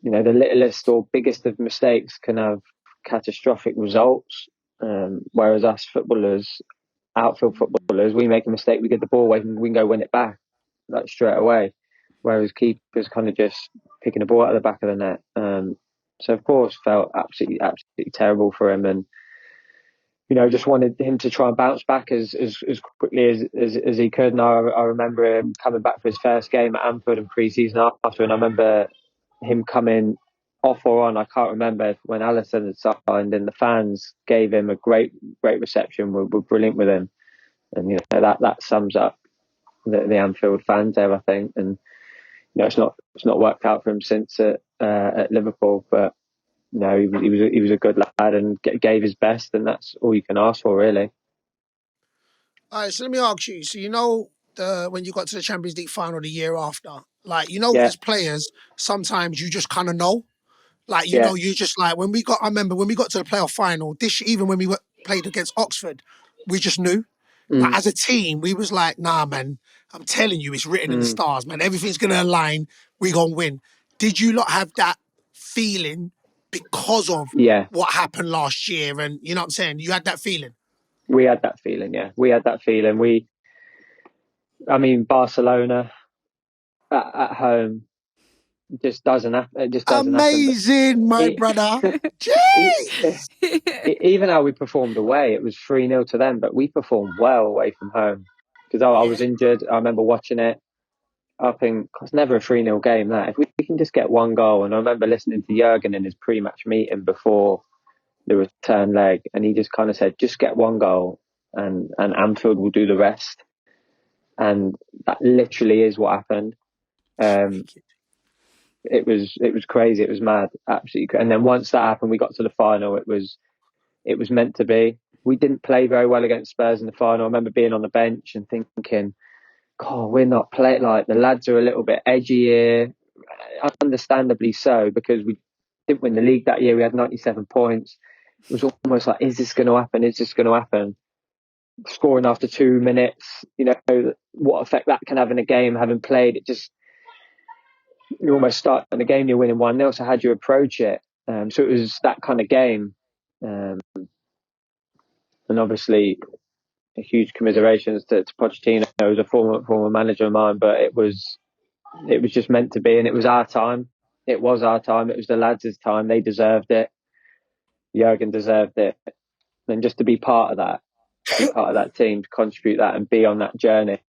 the littlest or biggest of mistakes can have catastrophic results. Whereas us footballers, outfield footballers, we make a mistake, we get the ball away, and we can go win it back like straight away. Whereas keepers kind of just picking the ball out of the back of the net. So of course felt absolutely terrible for him, and just wanted him to try and bounce back as quickly as he could. And I remember him coming back for his first game at Anfield in pre-season after, and I remember him coming off or on. I can't remember when Alisson had signed, and the fans gave him a great reception. Were brilliant with him, and that sums up the Anfield fans there, I think. And it's not worked out for him since at Liverpool, but no, he was a good lad and gave his best, and that's all you can ask for, really. All right, so let me ask you. So when you got to the Champions League final the year after, like Yeah, as players, sometimes you just kind of know. Like yeah, you just like I remember when we got to the playoff final this year, even when played against Oxford, we just knew. Like mm, as a team, we was like, nah, man, I'm telling you, it's written in the mm, stars, man. Everything's gonna align. We gonna win. Did you not have that feeling because of yeah. what happened last year? And you know what I'm saying? You had that feeling. We had that feeling. Yeah, we had that feeling. I mean, Barcelona at home just doesn't happen. It just doesn't happen. But Amazing, my it, brother. it, Jeez. even how we performed away, it was 3-0 to them, but we performed well away from home because I Yeah. was injured. I remember watching it. I think it's never a 3-0 game. That if we can just get one goal, and I remember listening to Jurgen in his pre-match meeting before the return leg, and he just kind of said, "Just get one goal, and Anfield will do the rest." And that literally is what happened. Um, Wicked. it was crazy. It was mad, absolutely. And then once that happened, we got to the final. It was meant to be. We didn't play very well against Spurs in the final. I remember being on the bench and thinking, "God, we're not playing like the lads are a little bit edgy here." Understandably so, because we didn't win the league that year. We had 97 points. It was almost like, is this going to happen? Is this going to happen? Scoring after 2 minutes, what effect that can have in a game, having played it, just you almost start in the game, you're winning 1-0. So how do you approach it? So it was that kind of game. Um, and obviously, a huge commiserations to Pochettino, who's a former manager of mine, but it was just meant to be, and it was our time. It was our time. It was the lads' time. They deserved it. Jurgen deserved it. And just to be part of that, team, to contribute that and be on that journey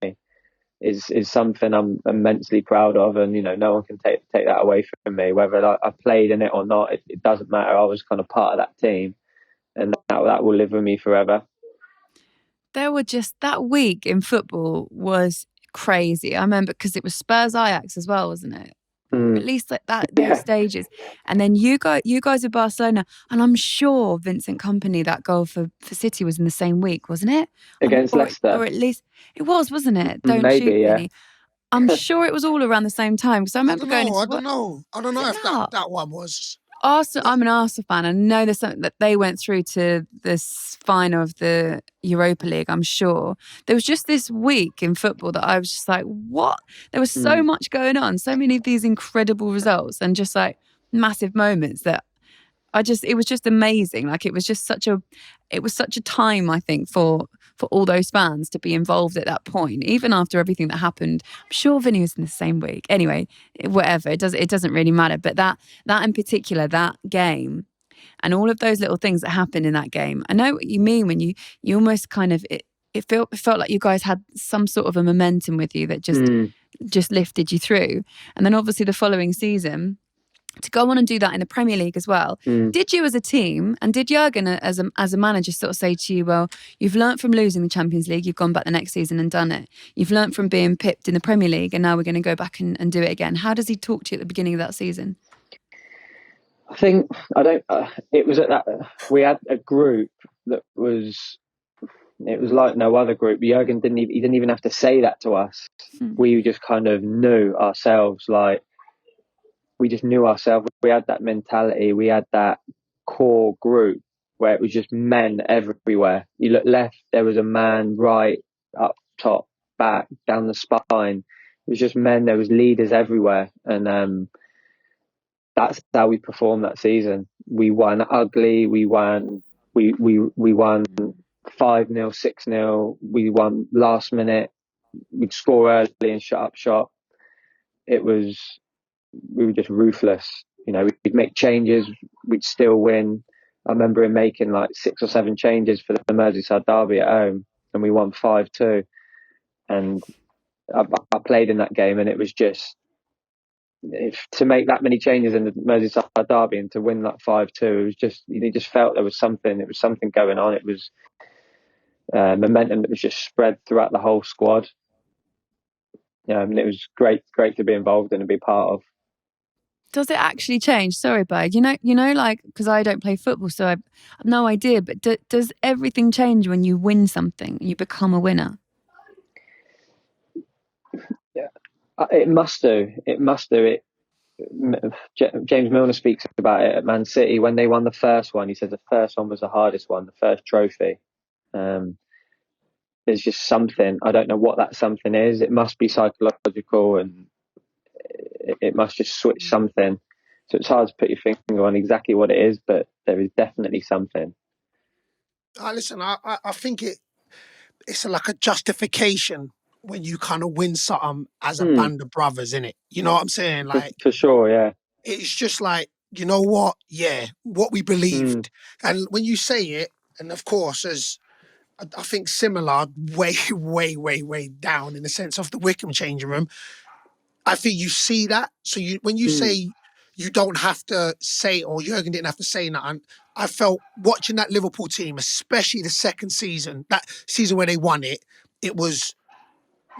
is something I'm immensely proud of. And, no one can take that away from me, whether I played in it or not. It doesn't matter. I was kind of part of that team, and that will live with me forever. There were just that week in football was crazy. I remember because it was Spurs Ajax as well, wasn't it? Or at least like that those stages. And then you guys with Barcelona, and I'm sure Vincent Kompany, that goal for City was in the same week, wasn't it? Against Leicester. Or at least it was, wasn't it? Don't Maybe, shoot, yeah. Vinny. I'm sure it was all around the same time because I remember I don't know if that one was. I'm an Arsenal fan. I know there's something that they went through to this final of the Europa League, I'm sure. There was just this week in football that I was just like, what? There was so much going on, so many of these incredible results and just like massive moments that it was just amazing. Like it was such a time, I think, for all those fans to be involved at that point, even after everything that happened. I'm sure Vinny was in the same week. Anyway, whatever, it doesn't really matter. But that in particular, that game and all of those little things that happened in that game, I know what you mean when you almost kind of it felt like you guys had some sort of a momentum with you that just lifted you through. And then obviously the following season, to go on and do that in the Premier League as well. Did you as a team, and did Jurgen as a manager sort of say to you, well, you've learnt from losing the Champions League, you've gone back the next season and done it. You've learnt from being pipped in the Premier League and now we're going to go back and do it again. How does he talk to you at the beginning of that season? I think, it was at that, we had a group that it was like no other group. Jurgen didn't even have to say that to us. We just kind of knew ourselves, like, we just knew ourselves. We had that mentality. We had that core group where it was just men everywhere. You look left, there was a man, right, up top, back, down the spine. It was just men. There was leaders everywhere. And that's how we performed that season. We won ugly. We won 5-0, 6-0. We won last minute. We'd score early and shut up shop. We were just ruthless. We'd make changes, we'd still win. I remember him making like 6 or 7 changes for the Merseyside derby at home, and we won 5-2. And I played in that game, and it was just to make that many changes in the Merseyside derby and to win that 5-2. It was just you just felt there was something. It was something going on. It was momentum that was just spread throughout the whole squad. And it was great to be involved in and be part of. Does it actually change? Sorry, Bird. Like, because I don't play football, so I have no idea. But does everything change when you win something? You become a winner? Yeah, it must do. It must do. James Milner speaks about it at Man City when they won the first one. He said the first one was the hardest one, the first trophy. There's just something. I don't know what that something is. It must be psychological, and it must just switch something. So it's hard to put your finger on exactly what it is, but there is definitely something. Listen, I think it's like a justification when you kind of win something as a band of brothers, innit? You know what I'm saying? Like, for sure, yeah. It's just like, you know what? Yeah, what we believed. And when you say it, and of course, as I think similar, way, way, way, way down in the sense of the Wickham changing room, I think you see that. So when you say you don't have to say, or Jurgen didn't have to say nothing, I felt watching that Liverpool team, especially the second season, that season where they won it, it was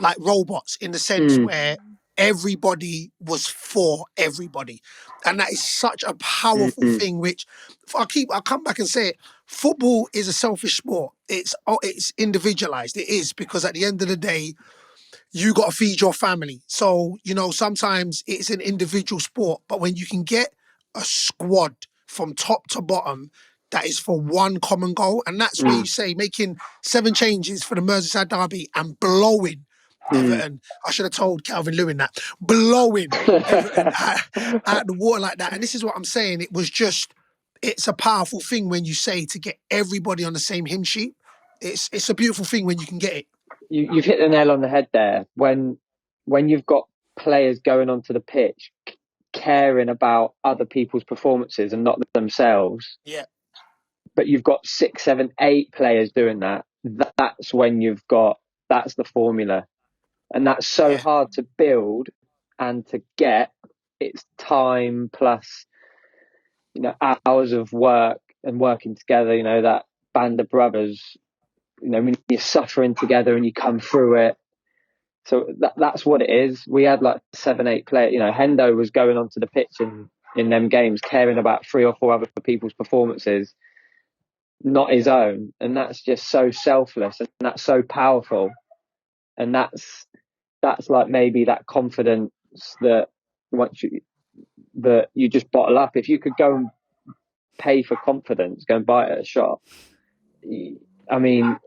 like robots in the sense where everybody was for everybody. And that is such a powerful thing, which I'll come back and say it. Football is a selfish sport. It's individualized. It is, because at the end of the day, you got to feed your family. So, sometimes it's an individual sport, but when you can get a squad from top to bottom that is for one common goal, and that's where you say making 7 changes for the Merseyside derby and blowing Everton. I should have told Calvin Lewin that. Blowing Everton out the water like that. And this is what I'm saying. It's a powerful thing when you say to get everybody on the same hymn sheet. It's a beautiful thing when you can get it. You've hit the nail on the head there. When you've got players going onto the pitch caring about other people's performances and not themselves. Yeah. but you've got 6, 7, 8 players doing that. That's when that's the formula. And that's so hard to build and to get. It's time plus, hours of work and working together, that band of brothers, when you're suffering together and you come through it. So that's what it is. We had like 7, 8 players. Hendo was going onto the pitch in them games, caring about 3 or 4 other people's performances, not his own. And that's just so selfless, and that's so powerful. And that's like maybe that confidence that you just bottle up. If you could go and pay for confidence, go and buy it at a shop, I mean,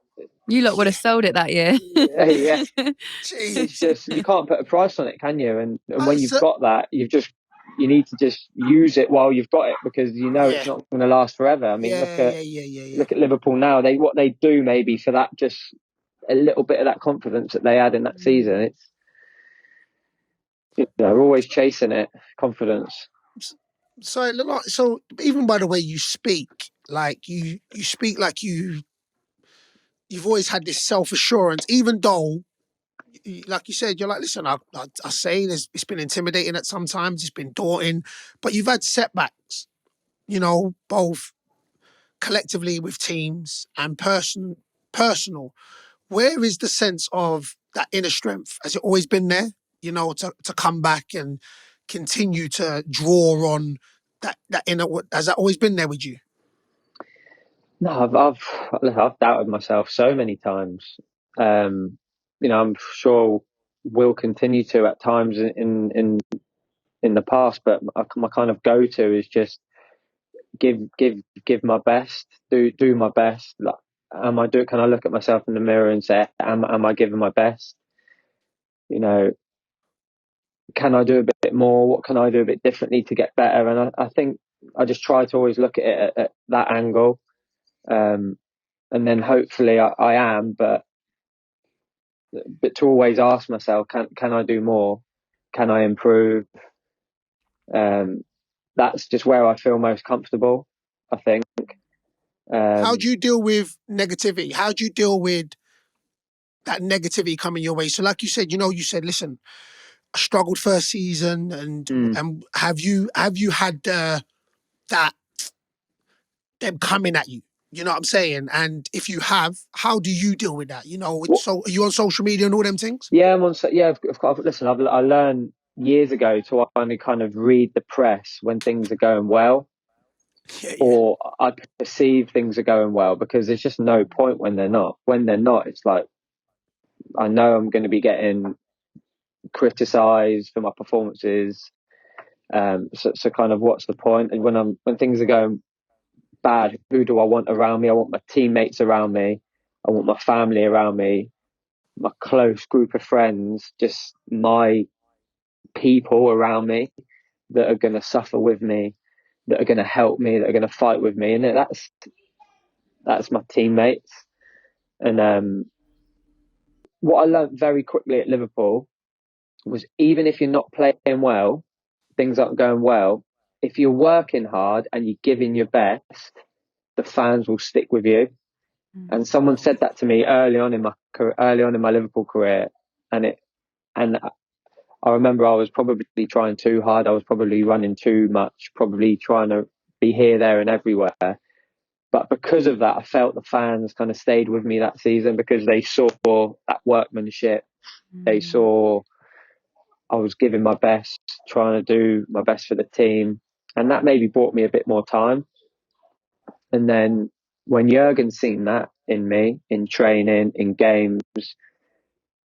you lot would have sold it that year. Yeah. It's just, you can't put a price on it, can you? And when you've got that, you need to just use it while you've got it, because it's not going to last forever. I mean, look at Liverpool now. What they do maybe for that, just a little bit of that confidence that they had in that season. It's they're always chasing it, confidence. So even by the way you speak, like you speak like you've always had this self-assurance, even though, like you said, you're like, listen, I say it's been intimidating at some times, it's been daunting, but you've had setbacks, both collectively with teams and personal. Where is the sense of that inner strength? Has it always been there, to come back and continue to draw on that inner? Has that always been there with you? No, I've doubted myself so many times. I'm sure will continue to at times in the past, but my kind of go-to is just give my best, do my best. Like, can I look at myself in the mirror and say, am I giving my best? Can I do a bit more? What can I do a bit differently to get better? And I think I just try to always look at it at that angle. And then hopefully I am, but to always ask myself, can I do more? Can I improve? That's just where I feel most comfortable, I think. How do you deal with negativity? How do you deal with that negativity coming your way? So like you said, you said, listen, I struggled first season, and have you had that them coming at you? You know what I'm saying? And if you have, how do you deal with that? So are you on social media and all them things? Yeah, I'm on. Yeah, of course. Listen, I learned years ago to only kind of read the press when things are going well, or I perceive things are going well, because there's just no point when they're not. When they're not, it's like I know I'm going to be getting criticised for my performances. So kind of what's the point? And when things are going bad, who do I want around me? I want my teammates around me. I want my family around me, my close group of friends, just my people around me that are going to suffer with me, that are going to help me, that are going to fight with me. And that's my teammates. And what I learned very quickly at Liverpool was, even if you're not playing well, things aren't going well, if you're working hard and you're giving your best, the fans will stick with you. And someone said that to me early on in my Liverpool career, and I remember I was probably trying too hard. I was probably running too much, probably trying to be here, there, and everywhere. But because of that, I felt the fans kind of stayed with me that season, because they saw that workmanship. They saw I was giving my best, trying to do my best for the team, and that maybe bought me a bit more time. And then when Jurgen seen that in me, in training, in games,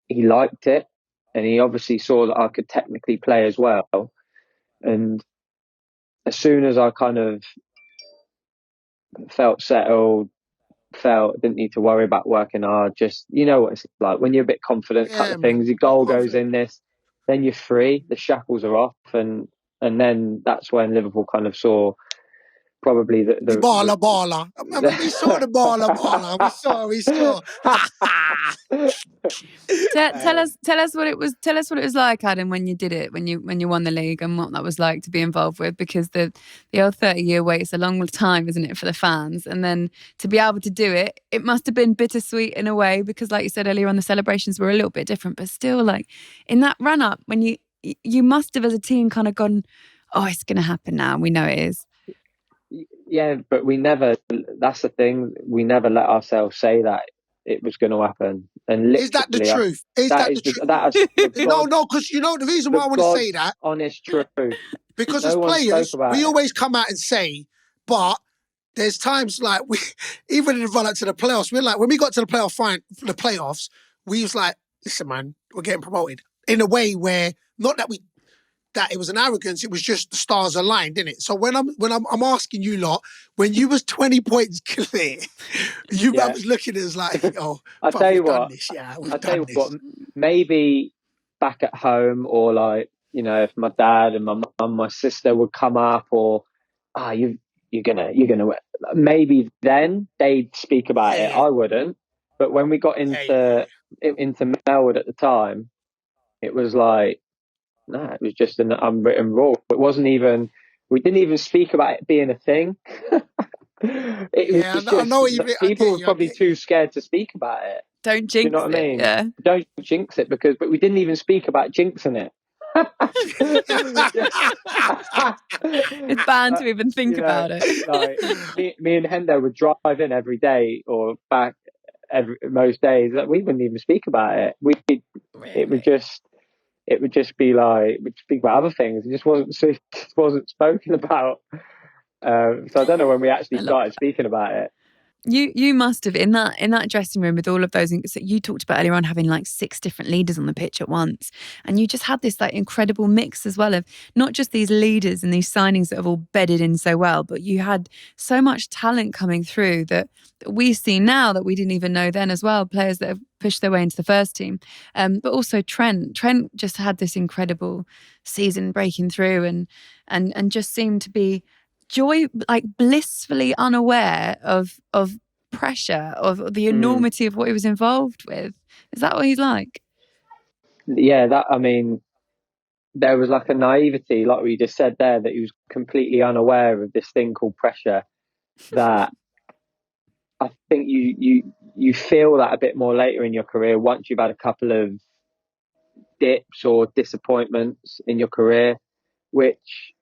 he liked it, and he obviously saw that I could technically play as well. And as soon as I kind of felt settled, didn't need to worry about working hard, just, what it's like when you're a bit confident, couple of things, your goal goes in this, then you're free, the shackles are off, and then that's when Liverpool kind of saw probably the baller. Remember, we saw the baller. We saw. Tell us what it was. Tell us what it was like, Adam, when you did it, when you won the league, and what that was like to be involved with. Because the old 30-year wait is a long time, isn't it, for the fans? And then to be able to do it, it must have been bittersweet in a way, because, like you said earlier on, the celebrations were a little bit different, but still, like in that run up, when you must have, as a team, kind of gone, oh, it's going to happen now. We know it is. Yeah, but we never. That's the thing. We never let ourselves say that it was going to happen. And literally, Is that the truth? Is that that is the truth? that is the No, God, no, because the reason why I want to say God's that, honest truth. because as No one spoke players, about we it. always come out and say, but there's times like we, even in the run up to the playoffs, we're like, when we got to the playoffs, we was like, listen, man, we're getting promoted. In a way where, not that it was an arrogance, it was just the stars aligned, didn't it? So when I'm asking you lot, when you was 20 points clear, you man was looking at us like, oh, I'll but tell we've you done what. this, yeah, we've I'll tell done you what. this. Maybe back at home, or like, if my dad and my mum, my sister would come up, or you're gonna maybe then they'd speak about it. Yeah. I wouldn't. But when we got into Melwood at the time, it was like, no, it was just an unwritten rule. It wasn't even. We didn't even speak about it being a thing. It was I just know you. I people get were you. I probably get you. too scared to speak about it. Don't Do you know jinx what I it. mean? Yeah. Don't jinx it, but we didn't even speak about jinxing it. It's banned to even think about it. Like me and Hendo would drive in every day, or back most days. Like, we wouldn't even speak about it. It would just be like, we'd speak about other things. It just wasn't spoken about. So I don't know when we actually started speaking about it. You must have, in that dressing room with all of those. So you talked about earlier on having like 6 different leaders on the pitch at once, and you just had this like incredible mix as well of not just these leaders and these signings that have all bedded in so well, but you had so much talent coming through that we see now that we didn't even know then as well. Players that have pushed their way into the first team, but also Trent just had this incredible season breaking through and just seemed to be like blissfully unaware of pressure, of the enormity of what he was involved with. Is that what he's like? Yeah, there was like a naivety, like we just said there, that he was completely unaware of this thing called pressure. That I think you feel that a bit more later in your career, once you've had a couple of dips or disappointments in your career, which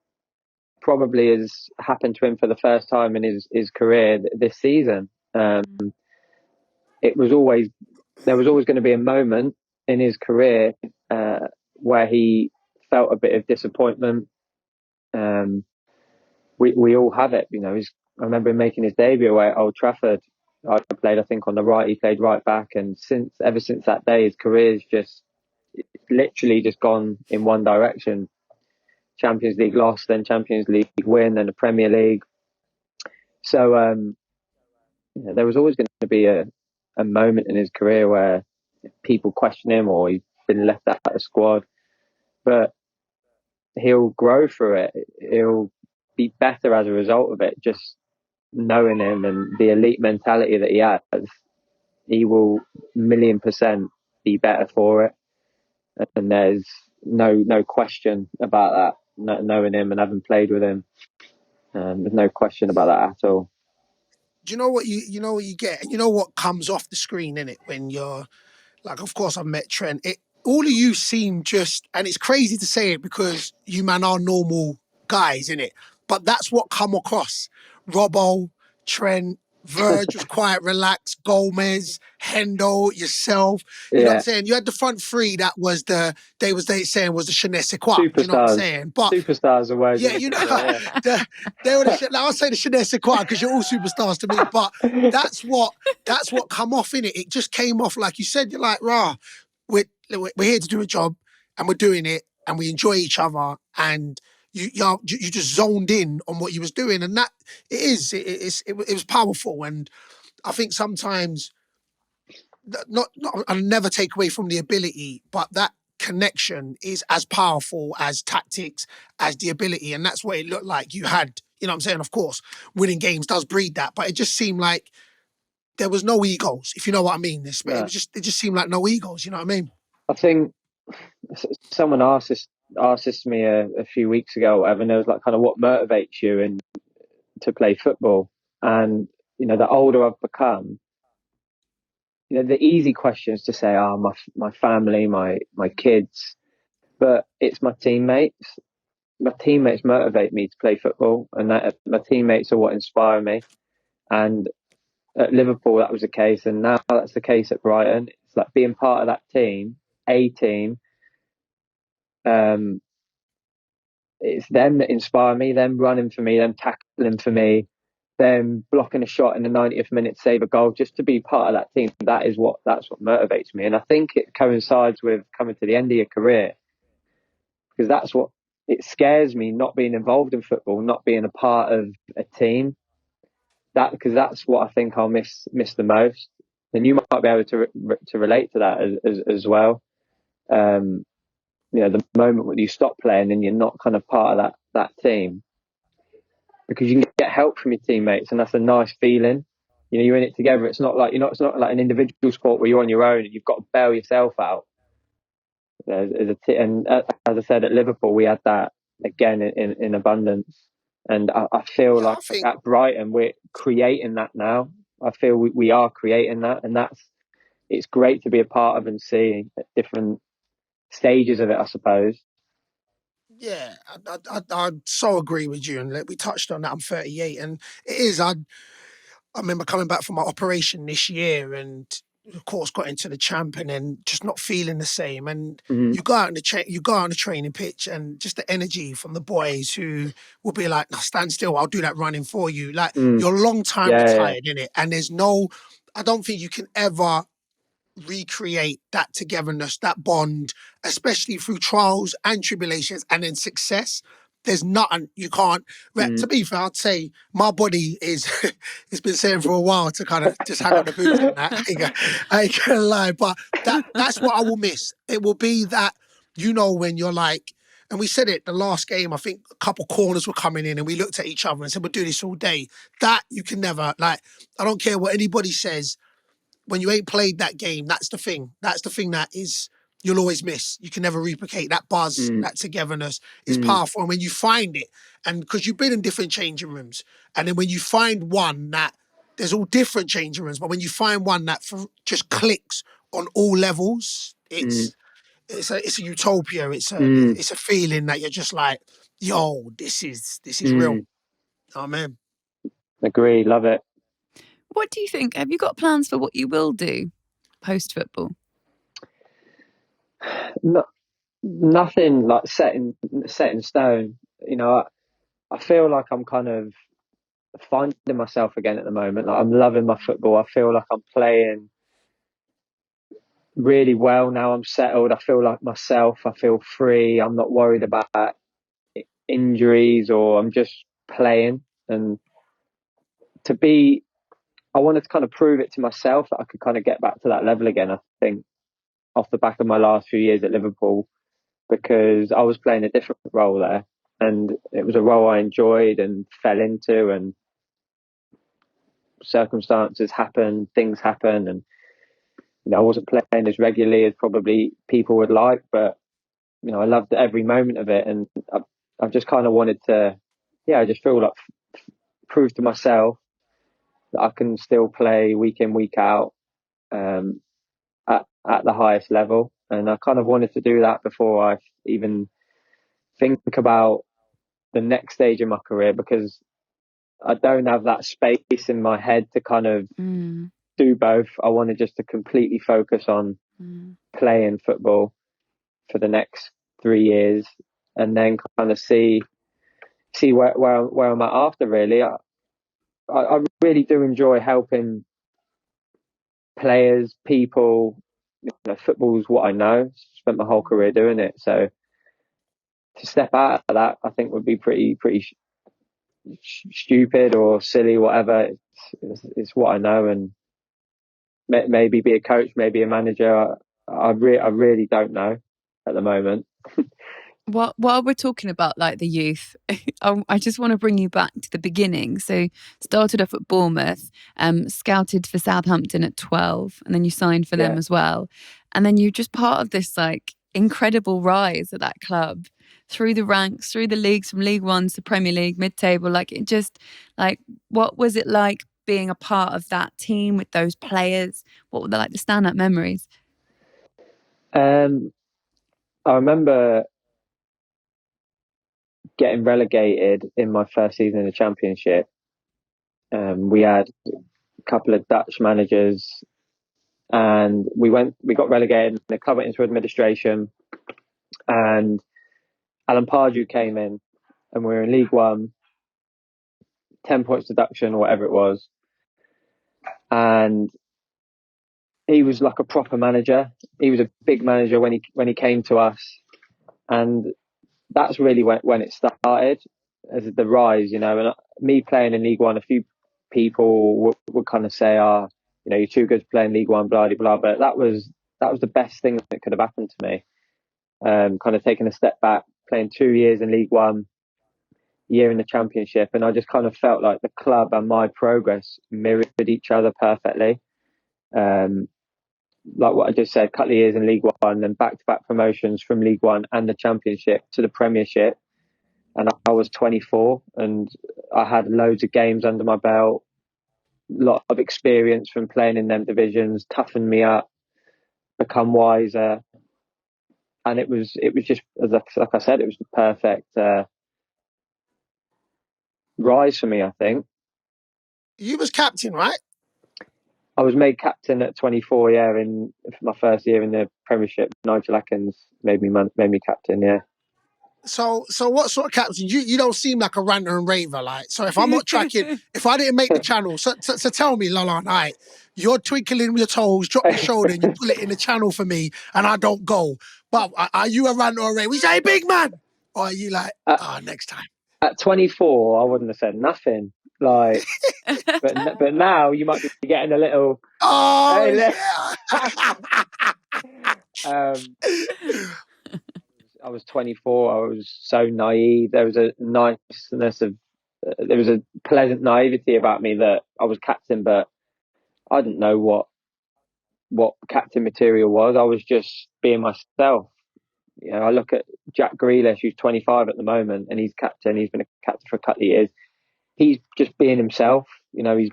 probably has happened to him for the first time in his career this season. It was always There was always going to be a moment in his career where he felt a bit of disappointment. We all have it, I remember him making his debut away at Old Trafford. I played, I think, on the right. He played right back, and ever since that day, his career's just literally just gone in one direction. Champions League loss, then Champions League win, then the Premier League. So there was always going to be a moment in his career where people question him, or he's been left out of the squad. But he'll grow through it. He'll be better as a result of it. Just knowing him and the elite mentality that he has, he will 1,000,000% be better for it. And there's no question about that. Knowing him and having played with him, there's no question about that at all. Do you know what you get, and you know what comes off the screen in it when you're like, of course I've met Trent. All of you seem just, and it's crazy to say it because you man are normal guys in it, but that's what come across. Robbo, Trent, Verge was quite relaxed, Gomez, Hendo, yourself. You know what I'm saying? You had the front three that was they saying was the je ne sais quoi. Superstars. You know what I'm saying? But superstars are words. yeah, they were I'll say the je ne sais quoi because you're all superstars to me. But that's what come off in it. It just came off like you said. You're like, rah, we're here to do a job, and we're doing it, and we enjoy each other, and you just zoned in on what you was doing, and that it was powerful. And I think sometimes not I'll never take away from the ability, but that connection is as powerful as tactics, as the ability, and that's what it looked like you had. You know what I'm saying? Of course, winning games does breed that, but it just seemed like there was no egos, if you know what I mean. No, It just seemed like no egos. You know what I mean? I think someone asked this to me a few weeks ago, or whatever, and it was like kind of what motivates you and to play football. And the older I've become, the easy questions to say, "Oh, my family, my kids," but it's my teammates. My teammates motivate me to play football, and that my teammates are what inspire me. And at Liverpool, that was the case, and now that's the case at Brighton. It's like being part of that team, a team. Um, it's them that inspire me, them running for me, them tackling for me, them blocking a shot in the 90th minute to save a goal. Just to be part of that team, that's what motivates me. And I think it coincides with coming to the end of your career, because that's what it scares me, not being involved in football, not being a part of a team. Because that's what I think I'll miss the most. And you might be able to relate to that as well. The moment when you stop playing and you're not kind of part of that team, because you can get help from your teammates, and that's a nice feeling. You're in it together. It's not like it's not like an individual sport where you're on your own and you've got to bail yourself out. And as I said, at Liverpool, we had that again in abundance. And I feel Yeah, like I think. at Brighton, we're creating that now. I feel we are creating that, and it's great to be a part of and see different stages of it, I suppose. Yeah, I so agree with you, and we touched on that. I'm 38, and it is. I remember coming back from my operation this year, and of course got into the champ, and then just not feeling the same. And Mm-hmm. you go out on the training pitch, and just the energy from the boys who will be like, "No, stand still, I'll do that running for you." Like you're a long time Yeah. retired in it, and there's no. I don't think you can ever recreate that togetherness, that bond, especially through trials and tribulations and then success. There's nothing you can't. Mm. To be fair, I'd say my body is. It's been saying for a while to kind of just hang on the booze and that. I ain't gonna lie, but that's what I will miss. It will be that when you're like, and we said it the last game. I think a couple corners were coming in, and we looked at each other and said, "We'll do this all day." That you can never like. I don't care what anybody says when you ain't played that game. That's the thing. That's the thing that is you'll always miss. You can never replicate that buzz, Mm. that togetherness is Mm. powerful. And when you find it, and because you've been in different changing rooms, and then when you find one that there's all different changing rooms, but when you find one that just clicks on all levels, Mm. it's a utopia. Mm. It's a feeling that you're just like, yo, this is real. Mm. Oh man. Agree, love it. What do you think? Have you got plans for what you will do post football? No, nothing like set in stone. I feel like I'm kind of finding myself again at the moment. Like I'm loving my football. I feel like I'm playing really well now. I'm settled. I feel like myself. I feel free. I'm not worried about injuries, or I'm just playing. And to be, I wanted to kind of prove it to myself that I could kind of get back to that level again. I think off the back of my last few years at Liverpool, because I was playing a different role there, and it was a role I enjoyed and fell into, and circumstances happen, things happen, and I wasn't playing as regularly as probably people would like, but I loved every moment of it, and I've just kind of wanted to, I just feel like prove to myself that I can still play week in, week out, um, at the highest level, and I kind of wanted to do that before I even think about the next stage of my career, because I don't have that space in my head to kind of do both. I wanted just to completely focus on playing football for the next 3 years, and then kind of see where I'm at after. Really, I really do enjoy helping players, people. Football's what I know. Spent my whole career doing it, so to step out of that, I think would be pretty stupid or silly, whatever. It's what I know, and maybe be a coach, maybe a manager. I really don't know at the moment. While we're talking about like the youth, I just want to bring you back to the beginning. So started off at Bournemouth, scouted for Southampton at 12, and then you signed for them Yeah. as well. And then you're just part of this like incredible rise at that club through the ranks, through the leagues, from League One to Premier League, mid-table. Like it just like what was it like being a part of that team with those players? What were the stand-up memories? I remember getting relegated in my first season in the Championship. We had a couple of Dutch managers, and we got relegated. And the club went into administration, and Alan Pardew came in, and we were in League One, 10 points deduction or whatever it was, and he was like a proper manager. He was a big manager when he came to us, and that's really when it started as the rise, And me playing in League One, a few people would kind of say, you're too good to play in League One, blah blah blah. But that was the best thing that could have happened to me. Kind of taking a step back, playing 2 years in League One, year in the Championship, and I just kind of felt like the club and my progress mirrored each other perfectly. Like what I just said, a couple of years in League One, then back-to-back promotions from League One and the Championship to the Premiership. And I was 24, and I had loads of games under my belt, a lot of experience from playing in them divisions, toughened me up, become wiser. And it was just, like I said, it was the perfect rise for me, I think. You was captain, right? I was made captain at 24, yeah, in my first year in the Premiership. Nigel Atkins made me captain, yeah. So what sort of captain? You don't seem like a ranter and raver, like. So if I'm not tracking, if I didn't make the channel, so tell me, Lallana, right, you're twinkling your toes, drop your shoulder, and you pull it in the channel for me, and I don't go. But are you a ranter or a raver? We say, big man, or are you like, next time? At 24, I wouldn't have said nothing. Like, but now you might be getting a little. Oh Hey, yeah. I was 24. I was so naive. There was a niceness of, there was a pleasant naivety about me that I was captain, but I didn't know what captain material was. I was just being myself. I look at Jack Grealish, who's 25 at the moment, and he's captain. He's been a captain for a couple of years. He's just being himself. He's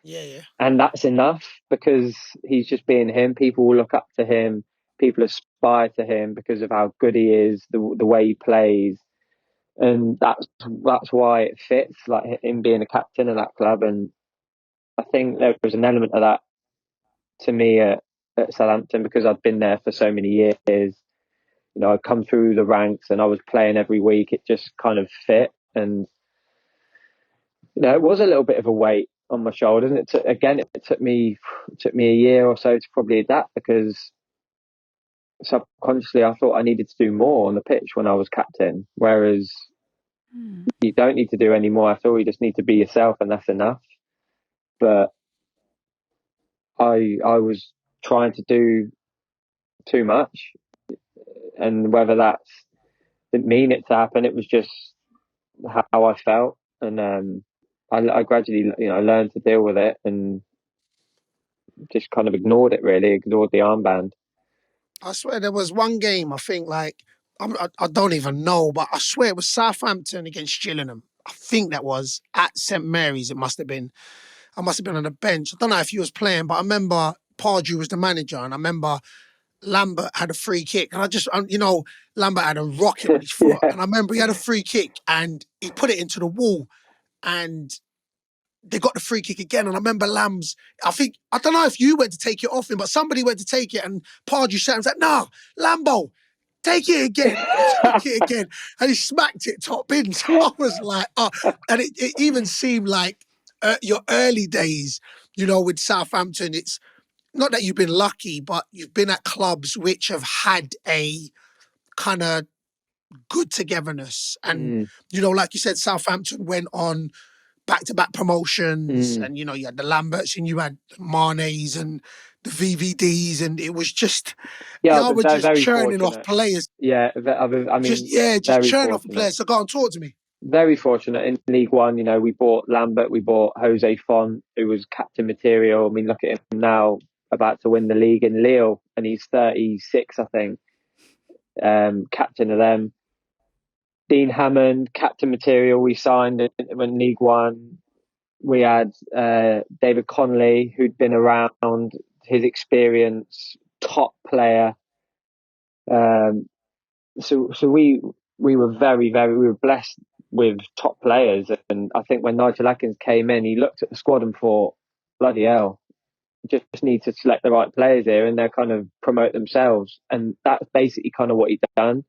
yeah. And that's enough because he's just being him. People will look up to him. People aspire to him because of how good he is, the way he plays, and that's why it fits, like him being a captain of that club. And I think there was an element of that to me at Southampton because I'd been there for so many years. I'd come through the ranks and I was playing every week. It just kind of fit, and it was a little bit of a weight on my shoulders. And it took me a year or so to probably adapt because subconsciously I thought I needed to do more on the pitch when I was captain, whereas you don't need to do any more at all. You just need to be yourself, and that's enough. But I was trying to do too much, and whether that's didn't mean it to happen, it was just how I felt, and I gradually learned to deal with it and just kind of ignored the armband. I swear there was one game, I think, like, I don't even know, but I swear it was Southampton against Gillingham. I think that was at St Mary's. It must have been. I must have been on the bench. I don't know if he was playing, but I remember Pardew was the manager, and I remember Lambert had a free kick. And Lambert had a rocket on his foot. Yeah. And I remember he had a free kick, and he put it into the wall, and they got the free kick again. And I remember Lambs, I don't know if you went to take it off him, but somebody went to take it, and Pardew said, no, Lambo, take it again. And he took it again, and he smacked it top in. So I was like, and it even seemed like your early days, with Southampton, it's not that you've been lucky, but you've been at clubs which have had a kind of good togetherness. And, like you said, Southampton went on back-to-back promotions, and you had the Lamberts and you had the Manes and the VVDs, and it was just y'all were just very churning fortunate. off players. Yeah, I mean, just churning off players. So go on, talk to me. Very fortunate in League One. We bought Lambert, we bought Jose Font, who was captain material. I mean, look at him now, about to win the league in Lille, and he's 36, I think. Captain of them. Dean Hammond, captain material, we signed in League One. We had David Connolly, who'd been around, his experience, top player. So we were we were blessed with top players. And I think when Nigel Atkins came in, he looked at the squad and thought, bloody hell, just need to select the right players here, and they'll kind of promote themselves. And that's basically kind of what he'd done.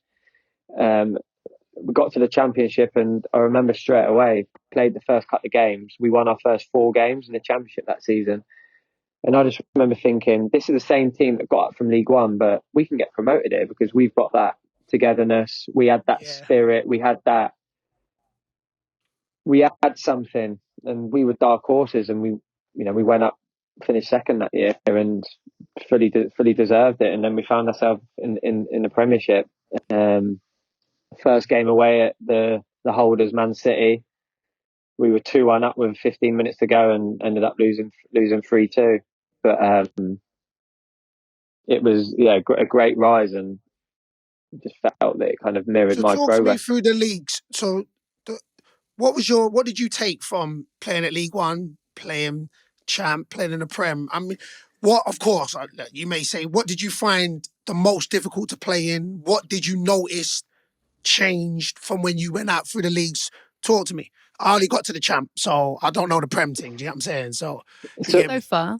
We got to the Championship, and I remember straight away, played the first couple of games. We won our first 4 games in the Championship that season. And I just remember thinking, this is the same team that got up from League One, but we can get promoted here because we've got that togetherness. We had that spirit. We had something, and we were dark horses, and we went up, finished second that year, and fully deserved it. And then we found ourselves in the Premiership. First game away at the holders, Man City, we were 2-1 up with 15 minutes to go and ended up losing 3-2. But it was a great rise, and just felt that it kind of mirrored my progress. Talk to me through the leagues. So, what did you take from playing at League One, playing Champ, playing in the Prem? I mean, of course, you may say, what did you find the most difficult to play in? What did you notice changed from when you went out through the leagues? Talk to me. I only got to the Champ, so I don't know the Prem thing. Do you know what I'm saying? So far.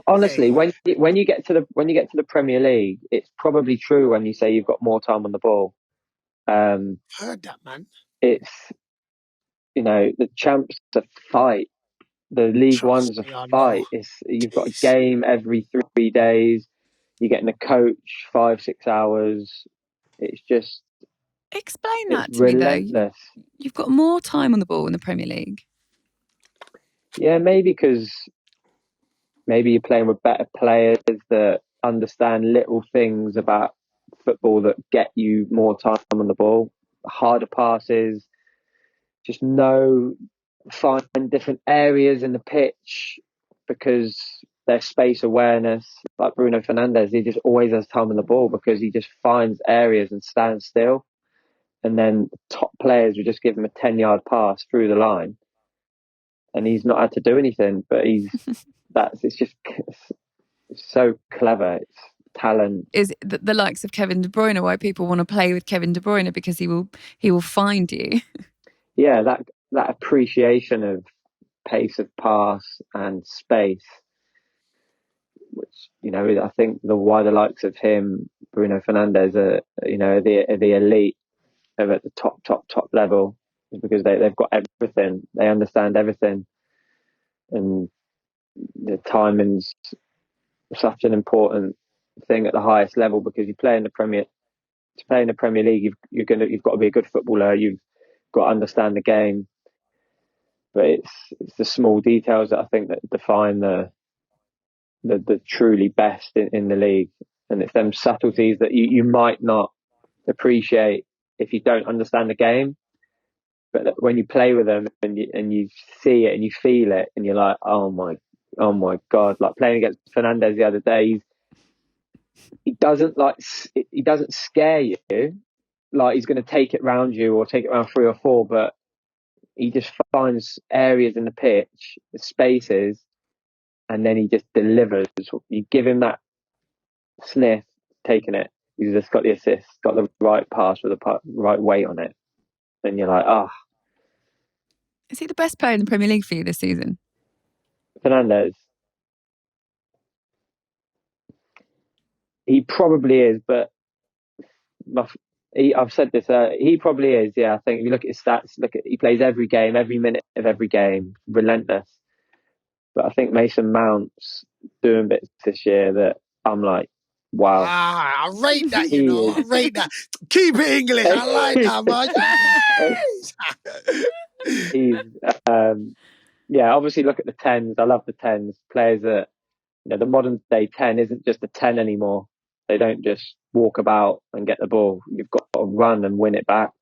Honestly, when you get to the Premier League, it's probably true when you say you've got more time on the ball. Heard that, man. It's the Champ's a fight. The League One's a fight. You've got a game every 3 days. You're getting a coach 5-6 hours. It's just explain that to relentless. Me though. You've got more time on the ball in the Premier League. Yeah, maybe because you're playing with better players that understand little things about football that get you more time on the ball, harder passes, just find different areas in the pitch because their space awareness. Like Bruno Fernandes, he just always has time on the ball because he just finds areas and stands still. And then top players would just give him a 10-yard pass through the line, and he's not had to do anything. But it's so clever. It's talent. Is the likes of Kevin De Bruyne why people want to play with Kevin De Bruyne, because he will find you? Yeah, that appreciation of pace of pass and space, which I think why the likes of him, Bruno Fernandes, are the elite, are at the top level, is because they've got everything. They understand everything, and the timing's such an important thing at the highest level because you play in the Premier. To play in the Premier League, you've got to be a good footballer. You've got to understand the game. But it's the small details that I think that define the truly best in the league, and it's them subtleties that you might not appreciate if you don't understand the game. But when you play with them and you see it and you feel it, and you're like, oh my God! Like playing against Fernandes the other day, he doesn't scare you like he's going to take it round you or take it round 3 or 4, but he just finds areas in the pitch, the spaces, and then he just delivers. You give him that sniff, taking it. He's just got the assist, got the right pass with the right weight on it. And you're like, Is he the best player in the Premier League for you this season? Fernandes. He probably is, but I've said this. He probably is. Yeah, I think if you look at his stats, he plays every game, every minute of every game, relentless. But I think Mason Mount's doing bits this year that I'm like, wow. I rate that, I rate that. Keep it English. I like that, man. He's yeah, obviously look at the tens. I love the tens. Players that, the modern day 10 isn't just a 10 anymore. They don't just walk about and get the ball. You've got to run and win it back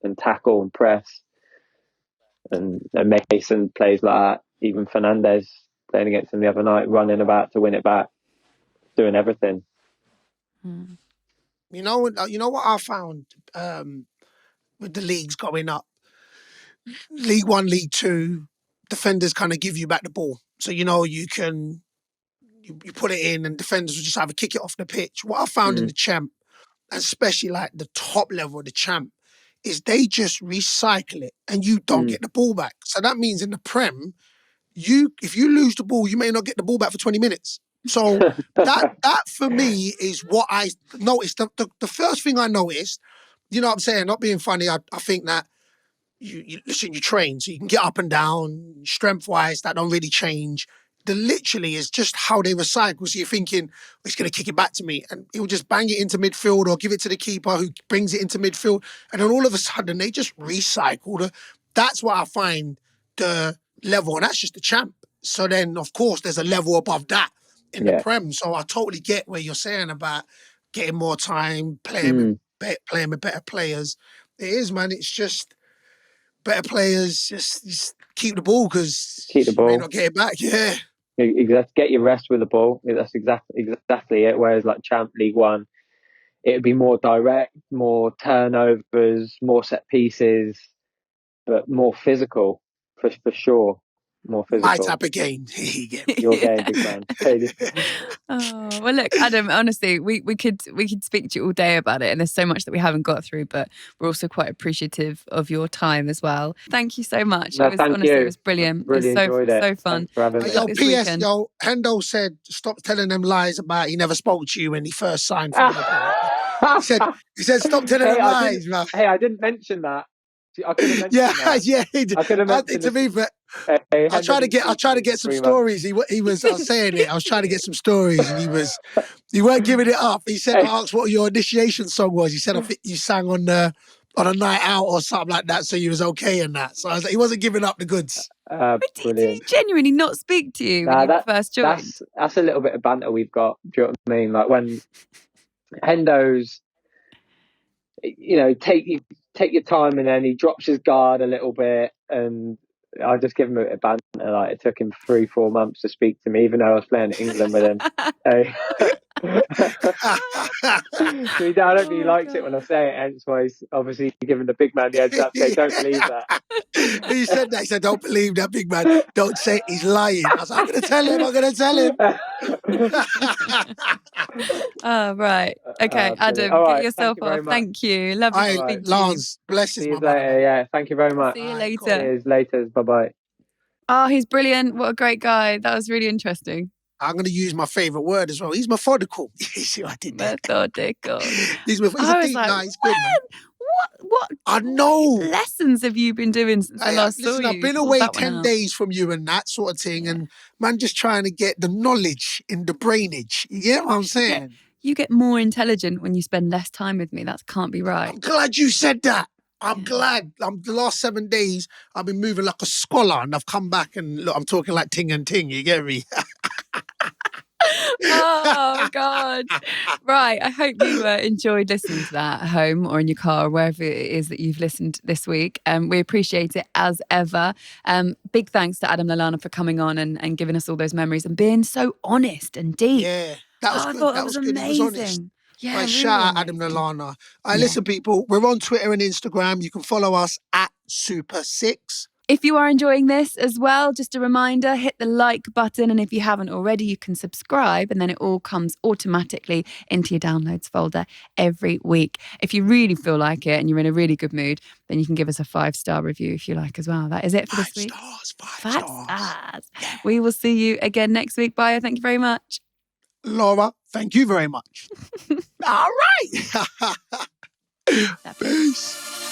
and tackle and press. And Mason plays like that. Even Fernandez playing against him the other night, running about to win it back, doing everything. You know what I found with the leagues going up? League One, League Two, defenders kind of give you back the ball. So, you can you put it in and defenders will just either kick it off the pitch. What I found in the Champ, especially like the top level of the Champ, is they just recycle it and you don't get the ball back. So that means in the Prem, if you lose the ball, you may not get the ball back for 20 minutes. So that for me is what I noticed. The first thing I noticed, you know what I'm saying, not being funny, I think that you listen, you train, so you can get up and down, strength-wise, that don't really change. The literally is just how they recycle. So you're thinking, he's going to kick it back to me. And he'll just bang it into midfield or give it to the keeper who brings it into midfield. And then all of a sudden, they just recycle. That's what I find the level. And that's just the Champ. So then, of course, there's a level above that in the Prem. So I totally get what you're saying about getting more time, playing with better players. It is, man. It's just better players, just keep the ball because you may not get it back. Yeah. Get your rest with the ball. That's exactly it. Whereas like Champ League One, it would be more direct, more turnovers, more set pieces, but more physical for sure. More physical. My type of game. Your game, big man. Oh, well, look, Adam, honestly, we could speak to you all day about it, and there's so much that we haven't got through, but we're also quite appreciative of your time as well. Thank you so much. No, it was brilliant. Really it was enjoyed it. So fun. Thanks for having me. P.S. Hendo said, stop telling them lies about he never spoke to you when he first signed for Liverpool. He said, stop telling them lies, man. Hey, I didn't mention that. I could have mentioned that. Yeah, he did. I could have mentioned to me, but I try to get some stories. I was saying it. I was trying to get some stories, and he weren't giving it up. He said, I asked what your initiation song was. He said, I think you sang on a night out or something like that, so you was okay in that. So I was like, he wasn't giving up the goods. Did he genuinely not speak to you when you first joined? That's a little bit of banter we've got. Do you know what I mean? Like when Hendo's, take your time, and then he drops his guard a little bit, and I just give him a bit of banter. Like it took him 3-4 months to speak to me, even though I was playing in England with him. I don't think he likes it when I say it, hence why he's obviously giving the big man the heads up. Say, don't believe that. He said that. He said, don't believe that big man. Don't say it, he's lying. I was like, I'm going to tell him. Oh, right. Okay, Adam, get yourself off. Thank you. Lovely to speak to you. Lance, bless you later. Yeah, thank you very much. See you later. Cheers, later. Bye-bye. Oh, he's brilliant. What a great guy. That was really interesting. I'm going to use my favourite word as well. He's methodical. You see what I did there? Methodical. He's a deep guy. He's good, man. What? I know. Lessons have you been doing since I last saw you? I've been away 10 days from you and that sort of thing, and man, just trying to get the knowledge in the brainage. You get what I'm saying? You get more intelligent when you spend less time with me. That can't be right. I'm glad you said that. I'm glad. The last 7 days, I've been moving like a scholar, and I've come back and look, I'm talking like ting and ting. You get me? Oh, God. Right. I hope you enjoyed listening to that at home or in your car or wherever it is that you've listened this week. We appreciate it as ever. Big thanks to Adam Lallana for coming on and giving us all those memories and being so honest and deep. Yeah, that was good. That was amazing. Good. He was honest. Yeah, right, really shout out Adam Lallana. Listen, people, we're on Twitter and Instagram. You can follow us at Super6. If you are enjoying this as well, just a reminder, hit the like button. And if you haven't already, you can subscribe, and then it all comes automatically into your downloads folder every week. If you really feel like it and you're in a really good mood, then you can give us a 5-star review if you like as well. That is it for this week. 5 stars. Yeah. We will see you again next week. Bye. Thank you very much. Laura, thank you very much. All right. Peace.